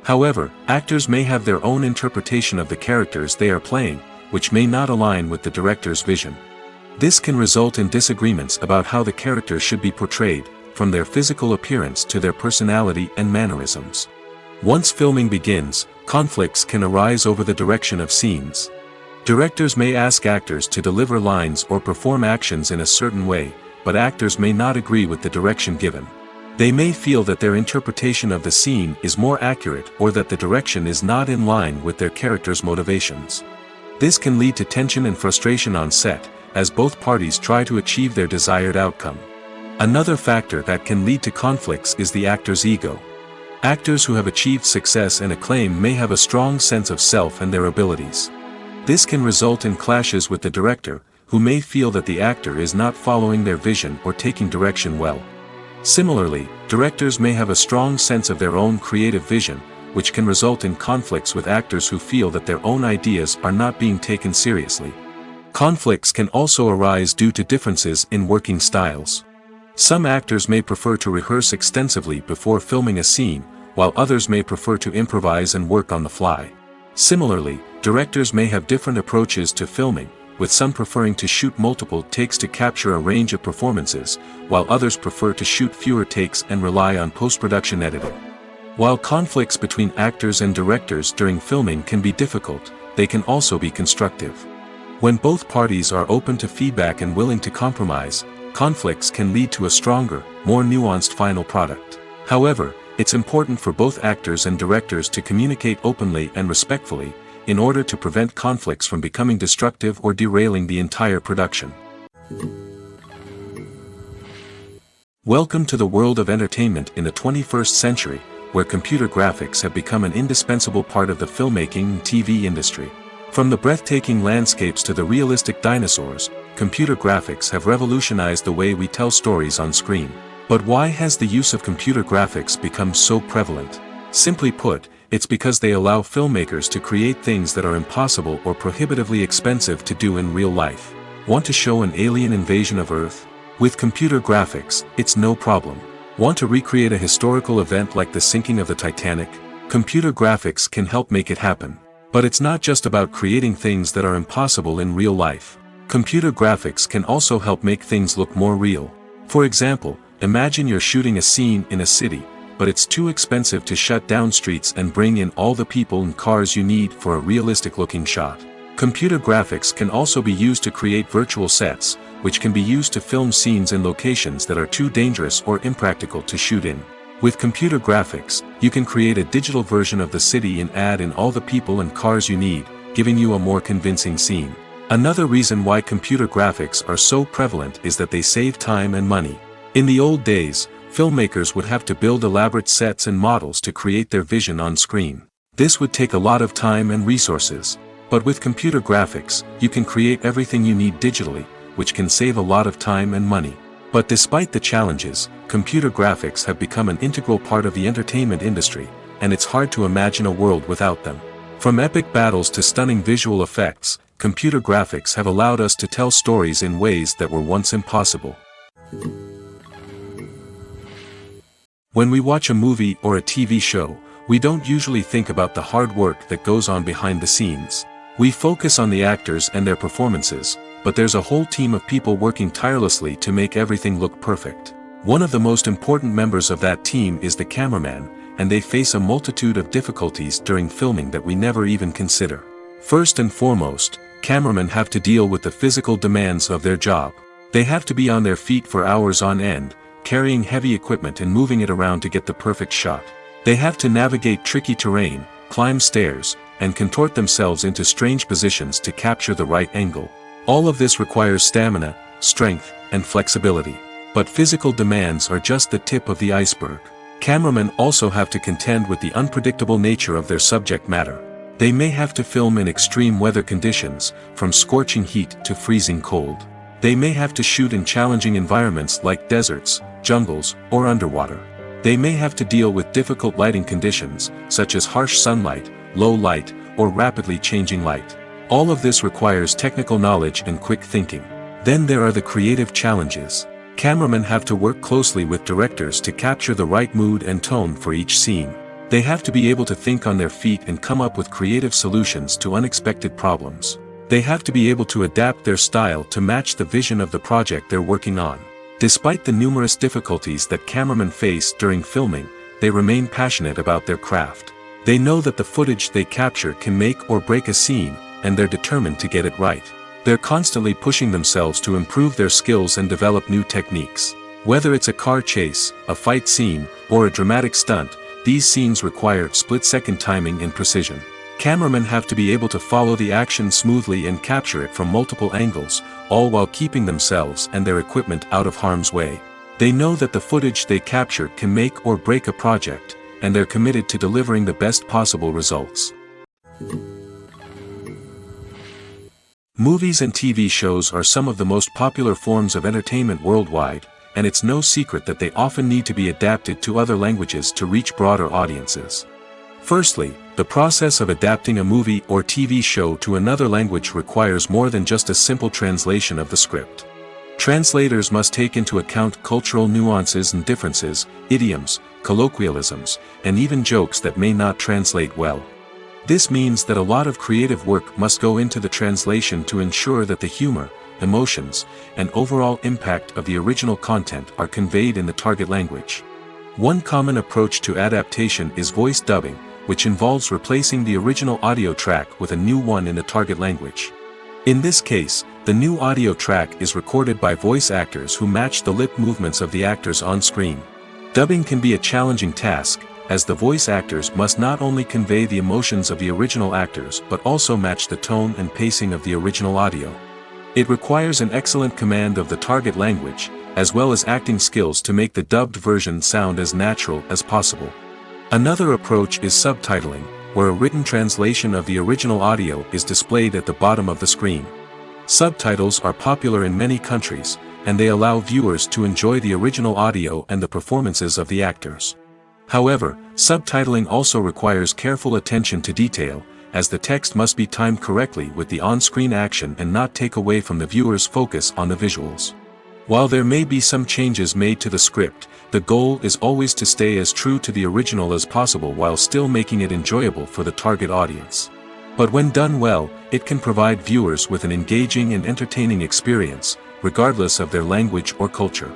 However, actors may have their own interpretation of the characters they are playing, which may not align with the director's vision. This can result in disagreements about how the characters should be portrayed, from their physical appearance to their personality and mannerisms. Once filming begins, conflicts can arise over the direction of scenes. Directors may ask actors to deliver lines or perform actions in a certain way, but actors may not agree with the direction given. They may feel that their interpretation of the scene is more accurate or that the direction is not in line with their character's motivations. This can lead to tension and frustration on set, as both parties try to achieve their desired outcome. Another factor that can lead to conflicts is the actor's ego. Actors who have achieved success and acclaim may have a strong sense of self and their abilities. This can result in clashes with the director, who may feel that the actor is not following their vision or taking direction well. Similarly, directors may have a strong sense of their own creative vision, which can result in conflicts with actors who feel that their own ideas are not being taken seriously. Conflicts can also arise due to differences in working styles. Some actors may prefer to rehearse extensively before filming a scene, while others may prefer to improvise and work on the fly. Similarly, directors may have different approaches to filming, with some preferring to shoot multiple takes to capture a range of performances, while others prefer to shoot fewer takes and rely on post-production editing. While conflicts between actors and directors during filming can be difficult, they can also be constructive. When both parties are open to feedback and willing to compromise, conflicts can lead to a stronger, more nuanced final product. However, it's important for both actors and directors to communicate openly and respectfully, in order to prevent conflicts from becoming destructive or derailing the entire production. Welcome to the world of entertainment in the 21st century, where computer graphics have become an indispensable part of the filmmaking and TV industry. From the breathtaking landscapes to the realistic dinosaurs, computer graphics have revolutionized the way we tell stories on screen. But why has the use of computer graphics become so prevalent? Simply put, it's because they allow filmmakers to create things that are impossible or prohibitively expensive to do in real life. Want to show an alien invasion of Earth? With computer graphics, it's no problem. Want to recreate a historical event like the sinking of the Titanic? Computer graphics can help make it happen. But it's not just about creating things that are impossible in real life. Computer graphics can also help make things look more real. For example, imagine you're shooting a scene in a city, but it's too expensive to shut down streets and bring in all the people and cars you need for a realistic-looking shot. Computer graphics can also be used to create virtual sets, which can be used to film scenes in locations that are too dangerous or impractical to shoot in. With computer graphics, you can create a digital version of the city and add in all the people and cars you need, giving you a more convincing scene. Another reason why computer graphics are so prevalent is that they save time and money. In the old days, Filmmakers would have to build elaborate sets and models to create their vision on screen. This would take a lot of time and resources. But with computer graphics, you can create everything you need digitally, which can save a lot of time and money. But despite the challenges, computer graphics have become an integral part of the entertainment industry, and it's hard to imagine a world without them. From epic battles to stunning visual effects, computer graphics have allowed us to tell stories in ways that were once impossible. When we watch a movie or a TV show, we don't usually think about the hard work that goes on behind the scenes. We focus on the actors and their performances, but there's a whole team of people working tirelessly to make everything look perfect. One of the most important members of that team is the cameraman, and they face a multitude of difficulties during filming that we never even consider. First and foremost, cameramen have to deal with the physical demands of their job. They have to be on their feet for hours on end, carrying heavy equipment and moving it around to get the perfect shot. They have to navigate tricky terrain, climb stairs, and contort themselves into strange positions to capture the right angle. All of this requires stamina, strength, and flexibility. But physical demands are just the tip of the iceberg. Cameramen also have to contend with the unpredictable nature of their subject matter. They may have to film in extreme weather conditions, from scorching heat to freezing cold. They may have to shoot in challenging environments like deserts, jungles, or underwater. They may have to deal with difficult lighting conditions, such as harsh sunlight, low light, or rapidly changing light. All of this requires technical knowledge and quick thinking. Then there are the creative challenges. Cameramen have to work closely with directors to capture the right mood and tone for each scene. They have to be able to think on their feet and come up with creative solutions to unexpected problems. They have to be able to adapt their style to match the vision of the project they're working on. Despite the numerous difficulties that cameramen face during filming, they remain passionate about their craft. They know that the footage they capture can make or break a scene, and they're determined to get it right. They're constantly pushing themselves to improve their skills and develop new techniques. Whether it's a car chase, a fight scene, or a dramatic stunt, these scenes require split-second timing and precision. Cameramen have to be able to follow the action smoothly and capture it from multiple angles, all while keeping themselves and their equipment out of harm's way. They know that the footage they capture can make or break a project, and they're committed to delivering the best possible results. Movies and TV shows are some of the most popular forms of entertainment worldwide, and it's no secret that they often need to be adapted to other languages to reach broader audiences. Firstly, the process of adapting a movie or TV show to another language requires more than just a simple translation of the script. Translators must take into account cultural nuances and differences, idioms, colloquialisms, and even jokes that may not translate well. This means that a lot of creative work must go into the translation to ensure that the humor, emotions, and overall impact of the original content are conveyed in the target language. One common approach to adaptation is voice dubbing, which involves replacing the original audio track with a new one in the target language. In this case, the new audio track is recorded by voice actors who match the lip movements of the actors on screen. Dubbing can be a challenging task, as the voice actors must not only convey the emotions of the original actors but also match the tone and pacing of the original audio. It requires an excellent command of the target language, as well as acting skills to make the dubbed version sound as natural as possible. Another approach is subtitling, where a written translation of the original audio is displayed at the bottom of the screen. Subtitles are popular in many countries, and they allow viewers to enjoy the original audio and the performances of the actors. However, subtitling also requires careful attention to detail, as the text must be timed correctly with the on-screen action and not take away from the viewer's focus on the visuals. While there may be some changes made to the script, the goal is always to stay as true to the original as possible while still making it enjoyable for the target audience. But when done well, it can provide viewers with an engaging and entertaining experience, regardless of their language or culture.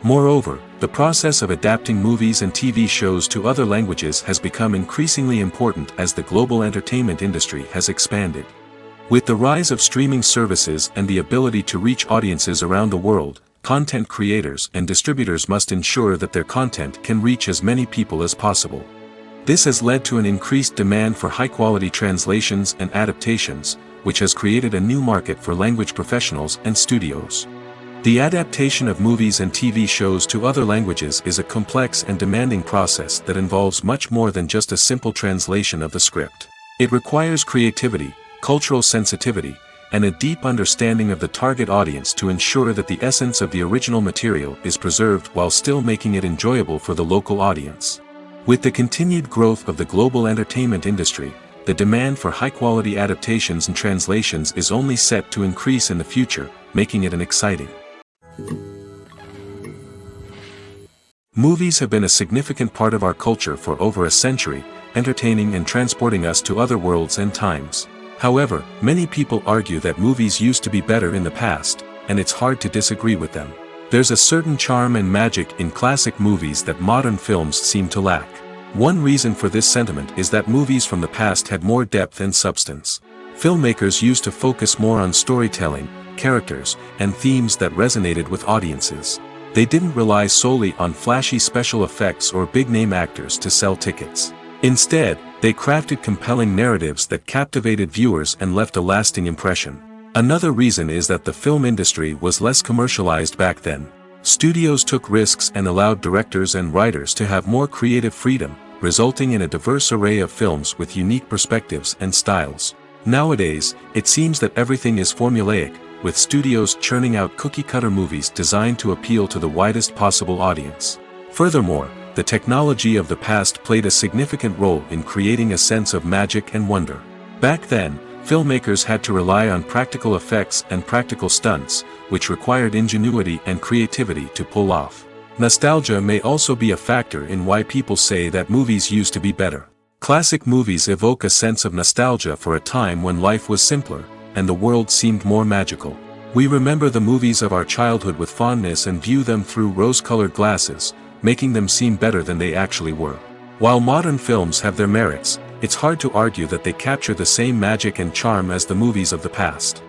Moreover, the process of adapting movies and TV shows to other languages has become increasingly important as the global entertainment industry has expanded. With the rise of streaming services and the ability to reach audiences around the world, content creators and distributors must ensure that their content can reach as many people as possible. This has led to an increased demand for high-quality translations and adaptations, which has created a new market for language professionals and studios. The adaptation of movies and TV shows to other languages is a complex and demanding process that involves much more than just a simple translation of the script. It requires creativity, cultural sensitivity, and a deep understanding of the target audience to ensure that the essence of the original material is preserved while still making it enjoyable for the local audience. With the continued growth of the global entertainment industry, the demand for high-quality adaptations and translations is only set to increase in the future, making it an exciting. Movies have been a significant part of our culture for over a century, entertaining and transporting us to other worlds and times. However, many people argue that movies used to be better in the past, and it's hard to disagree with them. There's a certain charm and magic in classic movies that modern films seem to lack. One reason for this sentiment is that movies from the past had more depth and substance. Filmmakers used to focus more on storytelling, characters, and themes that resonated with audiences. They didn't rely solely on flashy special effects or big-name actors to sell tickets. Instead, they crafted compelling narratives that captivated viewers and left a lasting impression. Another reason is that the film industry was less commercialized back then. Studios took risks and allowed directors and writers to have more creative freedom, resulting in a diverse array of films with unique perspectives and styles. Nowadays, it seems that everything is formulaic, with studios churning out cookie-cutter movies designed to appeal to the widest possible audience. Furthermore, the technology of the past played a significant role in creating a sense of magic and wonder. Back then, filmmakers had to rely on practical effects and practical stunts, which required ingenuity and creativity to pull off. Nostalgia may also be a factor in why people say that movies used to be better. Classic movies evoke a sense of nostalgia for a time when life was simpler, and the world seemed more magical. We remember the movies of our childhood with fondness and view them through rose-colored glasses, making them seem better than they actually were. While modern films have their merits, it's hard to argue that they capture the same magic and charm as the movies of the past.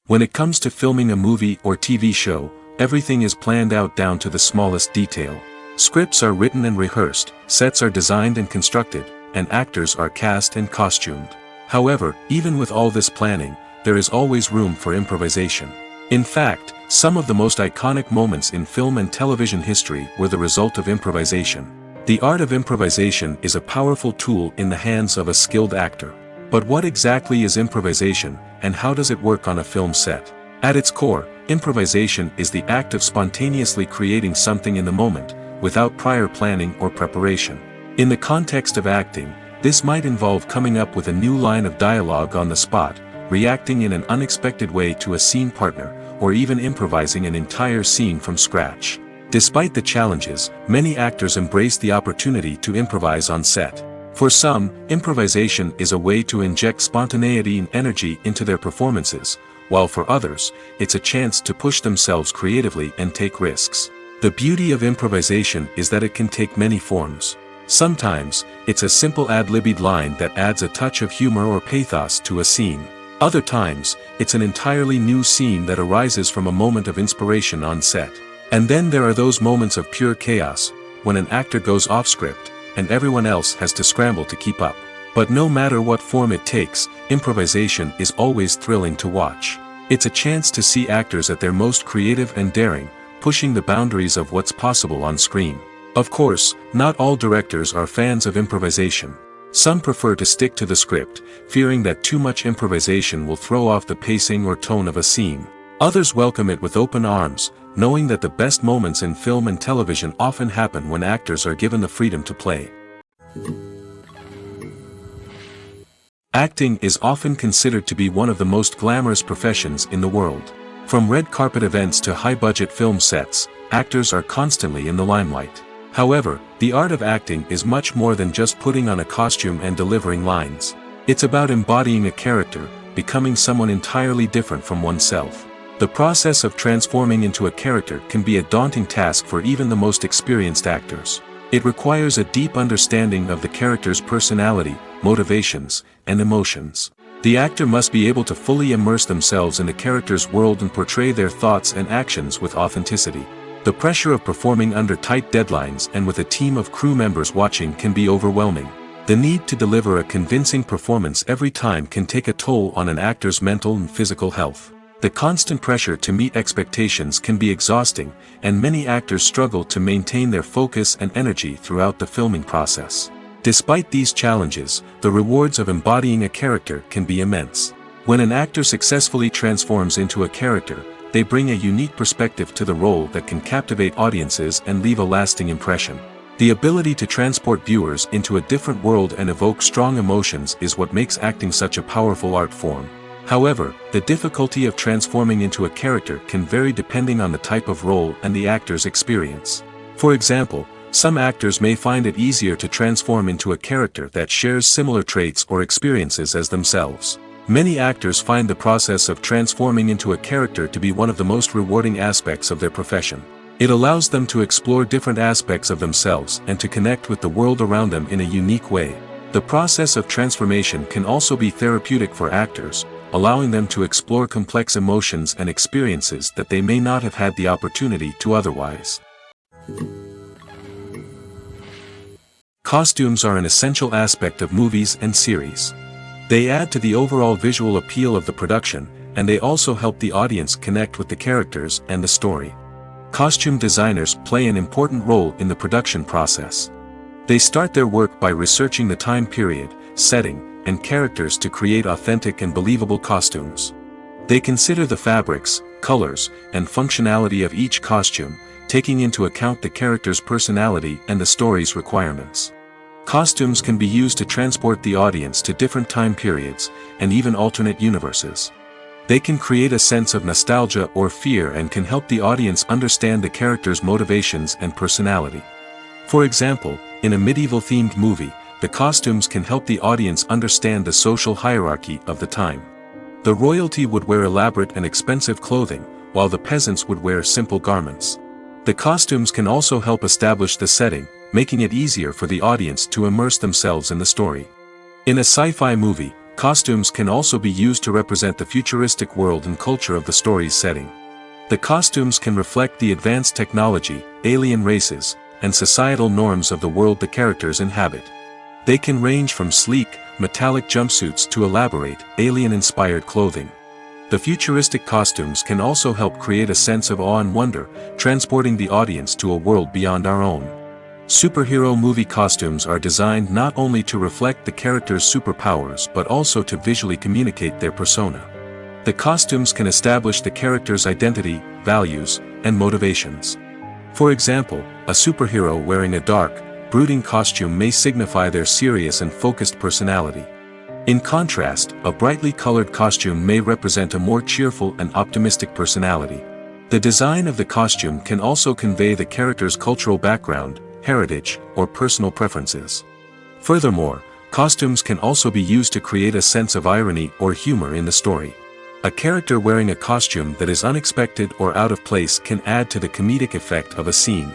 When it comes to filming a movie or TV show, everything is planned out down to the smallest detail. Scripts are written and rehearsed, sets are designed and constructed, and actors are cast and costumed. However, even with all this planning, there is always room for improvisation. In fact, some of the most iconic moments in film and television history were the result of improvisation. The art of improvisation is a powerful tool in the hands of a skilled actor. But what exactly is improvisation, and how does it work on a film set? At its core, improvisation is the act of spontaneously creating something in the moment, without prior planning or preparation. In the context of acting, this might involve coming up with a new line of dialogue on the spot, reacting in an unexpected way to a scene partner, or even improvising an entire scene from scratch. Despite the challenges, many actors embrace the opportunity to improvise on set. For some, improvisation is a way to inject spontaneity and energy into their performances, while for others, it's a chance to push themselves creatively and take risks. The beauty of improvisation is that it can take many forms. Sometimes, it's a simple ad-libbed line that adds a touch of humor or pathos to a scene. Other times, it's an entirely new scene that arises from a moment of inspiration on set. And then there are those moments of pure chaos, when an actor goes off script, and everyone else has to scramble to keep up. But no matter what form it takes, improvisation is always thrilling to watch. It's a chance to see actors at their most creative and daring, pushing the boundaries of what's possible on screen. Of course, not all directors are fans of improvisation. Some prefer to stick to the script, fearing that too much improvisation will throw off the pacing or tone of a scene. Others welcome it with open arms, knowing that the best moments in film and television often happen when actors are given the freedom to play. Acting is often considered to be one of the most glamorous professions in the world. From red carpet events to high-budget film sets, actors are constantly in the limelight. However, the art of acting is much more than just putting on a costume and delivering lines. It's about embodying a character, becoming someone entirely different from oneself. The process of transforming into a character can be a daunting task for even the most experienced actors. It requires a deep understanding of the character's personality, motivations, and emotions. The actor must be able to fully immerse themselves in the character's world and portray their thoughts and actions with authenticity. The pressure of performing under tight deadlines and with a team of crew members watching can be overwhelming. The need to deliver a convincing performance every time can take a toll on an actor's mental and physical health. The constant pressure to meet expectations can be exhausting, and many actors struggle to maintain their focus and energy throughout the filming process. Despite these challenges, the rewards of embodying a character can be immense. When an actor successfully transforms into a character, they bring a unique perspective to the role that can captivate audiences and leave a lasting impression. The ability to transport viewers into a different world and evoke strong emotions is what makes acting such a powerful art form. However, the difficulty of transforming into a character can vary depending on the type of role and the actor's experience. For example, some actors may find it easier to transform into a character that shares similar traits or experiences as themselves. Many actors find the process of transforming into a character to be one of the most rewarding aspects of their profession. It allows them to explore different aspects of themselves and to connect with the world around them in a unique way. The process of transformation can also be therapeutic for actors, allowing them to explore complex emotions and experiences that they may not have had the opportunity to otherwise. Costumes are an essential aspect of movies and series. They add to the overall visual appeal of the production, and they also help the audience connect with the characters and the story. Costume designers play an important role in the production process. They start their work by researching the time period, setting, and characters to create authentic and believable costumes. They consider the fabrics, colors, and functionality of each costume, taking into account the character's personality and the story's requirements. Costumes can be used to transport the audience to different time periods, and even alternate universes. They can create a sense of nostalgia or fear and can help the audience understand the character's motivations and personality. For example, in a medieval-themed movie, the costumes can help the audience understand the social hierarchy of the time. The royalty would wear elaborate and expensive clothing, while the peasants would wear simple garments. The costumes can also help establish the setting, making it easier for the audience to immerse themselves in the story. In a sci-fi movie, costumes can also be used to represent the futuristic world and culture of the story's setting. The costumes can reflect the advanced technology, alien races, and societal norms of the world the characters inhabit. They can range from sleek, metallic jumpsuits to elaborate, alien-inspired clothing. The futuristic costumes can also help create a sense of awe and wonder, transporting the audience to a world beyond our own. Superhero movie costumes are designed not only to reflect the character's superpowers but also to visually communicate their persona. The costumes can establish the character's identity, values, and motivations. For example, a superhero wearing a dark, brooding costume may signify their serious and focused personality. In contrast, a brightly colored costume may represent a more cheerful and optimistic personality. The design of the costume can also convey the character's cultural background, heritage, or personal preferences. Furthermore, costumes can also be used to create a sense of irony or humor in the story. A character wearing a costume that is unexpected or out of place can add to the comedic effect of a scene.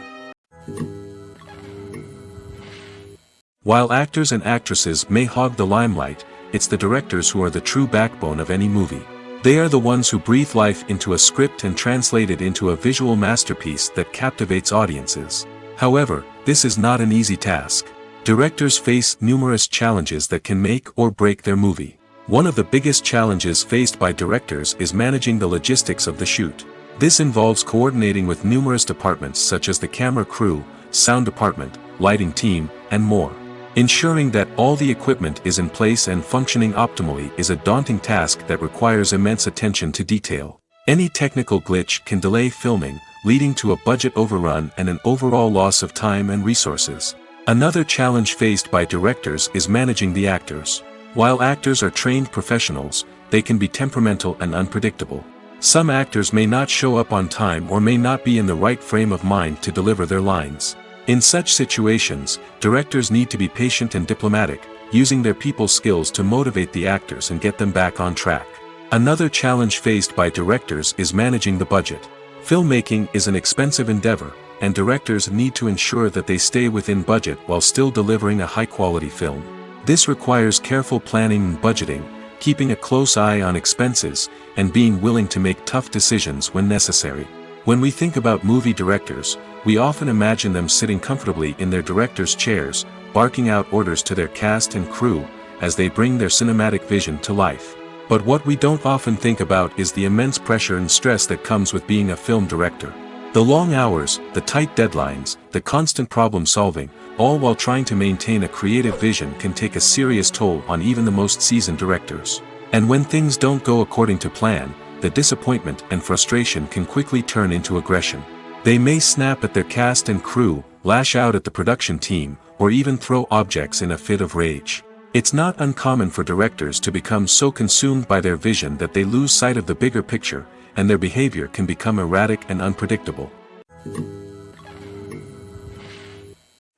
While actors and actresses may hog the limelight, it's the directors who are the true backbone of any movie. They are the ones who breathe life into a script and translate it into a visual masterpiece that captivates audiences. However, this is not an easy task. Directors face numerous challenges that can make or break their movie. One of the biggest challenges faced by directors is managing the logistics of the shoot. This involves coordinating with numerous departments such as the camera crew, sound department, lighting team, and more. Ensuring that all the equipment is in place and functioning optimally is a daunting task that requires immense attention to detail. Any technical glitch can delay filming, leading to a budget overrun and an overall loss of time and resources. Another challenge faced by directors is managing the actors. While actors are trained professionals, they can be temperamental and unpredictable. Some actors may not show up on time or may not be in the right frame of mind to deliver their lines. In such situations, directors need to be patient and diplomatic, using their people skills to motivate the actors and get them back on track. Another challenge faced by directors is managing the budget. Filmmaking is an expensive endeavor, and directors need to ensure that they stay within budget while still delivering a high-quality film. This requires careful planning and budgeting, keeping a close eye on expenses, and being willing to make tough decisions when necessary. When we think about movie directors, we often imagine them sitting comfortably in their director's chairs, barking out orders to their cast and crew as they bring their cinematic vision to life. But what we don't often think about is the immense pressure and stress that comes with being a film director. The long hours, the tight deadlines, the constant problem solving, all while trying to maintain a creative vision can take a serious toll on even the most seasoned directors. And when things don't go according to plan, the disappointment and frustration can quickly turn into aggression. They may snap at their cast and crew, lash out at the production team, or even throw objects in a fit of rage. It's not uncommon for directors to become so consumed by their vision that they lose sight of the bigger picture, and their behavior can become erratic and unpredictable.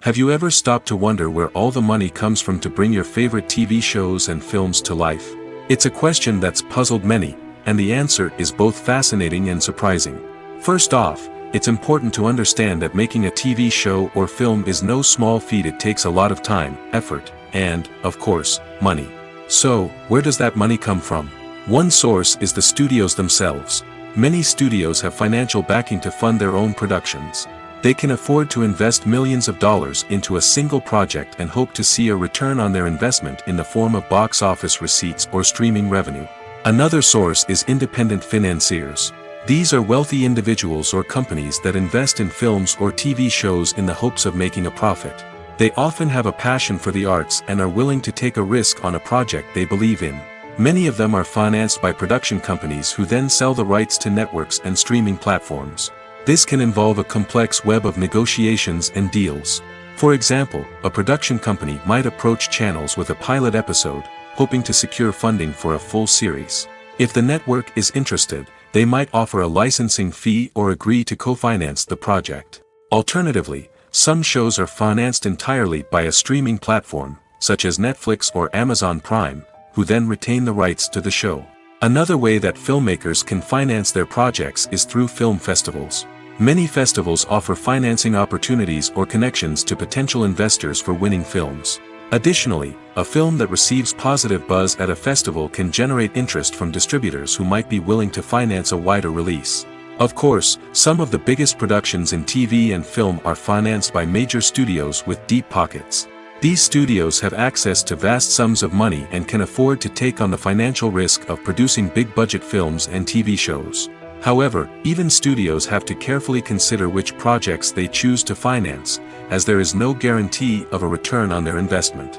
Have you ever stopped to wonder where all the money comes from to bring your favorite TV shows and films to life? It's a question that's puzzled many, and the answer is both fascinating and surprising. First off, it's important to understand that making a TV show or film is no small feat. It takes a lot of time, effort, and, of course, money. So, where does that money come from? One source is the studios themselves. Many studios have financial backing to fund their own productions. They can afford to invest millions of dollars into a single project and hope to see a return on their investment in the form of box office receipts or streaming revenue. Another source is independent financiers. These are wealthy individuals or companies that invest in films or TV shows in the hopes of making a profit. They often have a passion for the arts and are willing to take a risk on a project they believe in. Many of them are financed by production companies who then sell the rights to networks and streaming platforms. This can involve a complex web of negotiations and deals. For example, a production company might approach channels with a pilot episode, hoping to secure funding for a full series. If the network is interested, they might offer a licensing fee or agree to co-finance the project. Alternatively, some shows are financed entirely by a streaming platform, such as Netflix or Amazon Prime, who then retain the rights to the show. Another way that filmmakers can finance their projects is through film festivals. Many festivals offer financing opportunities or connections to potential investors for winning films. Additionally, a film that receives positive buzz at a festival can generate interest from distributors who might be willing to finance a wider release. Of course, some of the biggest productions in TV and film are financed by major studios with deep pockets. These studios have access to vast sums of money and can afford to take on the financial risk of producing big-budget films and TV shows. However, even studios have to carefully consider which projects they choose to finance, as there is no guarantee of a return on their investment.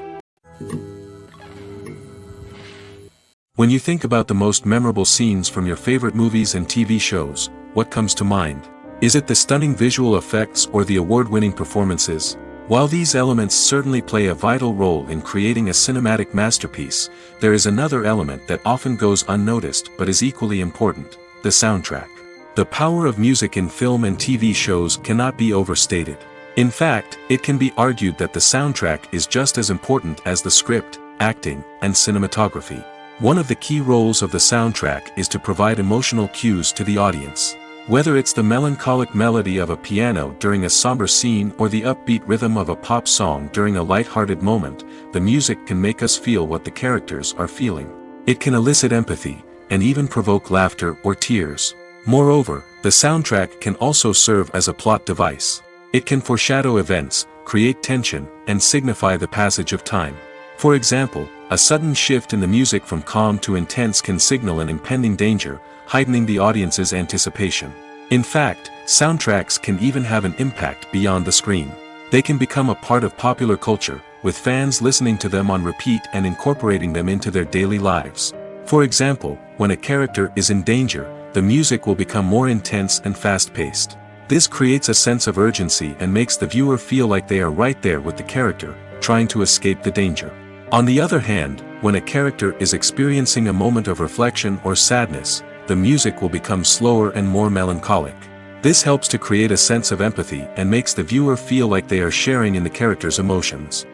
When you think about the most memorable scenes from your favorite movies and TV shows, what comes to mind? Is it the stunning visual effects or the award-winning performances? While these elements certainly play a vital role in creating a cinematic masterpiece, there is another element that often goes unnoticed but is equally important: the soundtrack. The power of music in film and TV shows cannot be overstated. In fact, it can be argued that the soundtrack is just as important as the script, acting, and cinematography. One of the key roles of the soundtrack is to provide emotional cues to the audience. Whether it's the melancholic melody of a piano during a somber scene or the upbeat rhythm of a pop song during a light-hearted moment, the music can make us feel what the characters are feeling. It can elicit empathy, and even provoke laughter or tears. Moreover, the soundtrack can also serve as a plot device. It can foreshadow events, create tension, and signify the passage of time. For example, a sudden shift in the music from calm to intense can signal an impending danger, heightening the audience's anticipation. In fact, soundtracks can even have an impact beyond the screen. They can become a part of popular culture, with fans listening to them on repeat and incorporating them into their daily lives. For example, when a character is in danger, the music will become more intense and fast-paced. This creates a sense of urgency and makes the viewer feel like they are right there with the character, trying to escape the danger. On the other hand, when a character is experiencing a moment of reflection or sadness, the music will become slower and more melancholic. This helps to create a sense of empathy and makes the viewer feel like they are sharing in the character's emotions.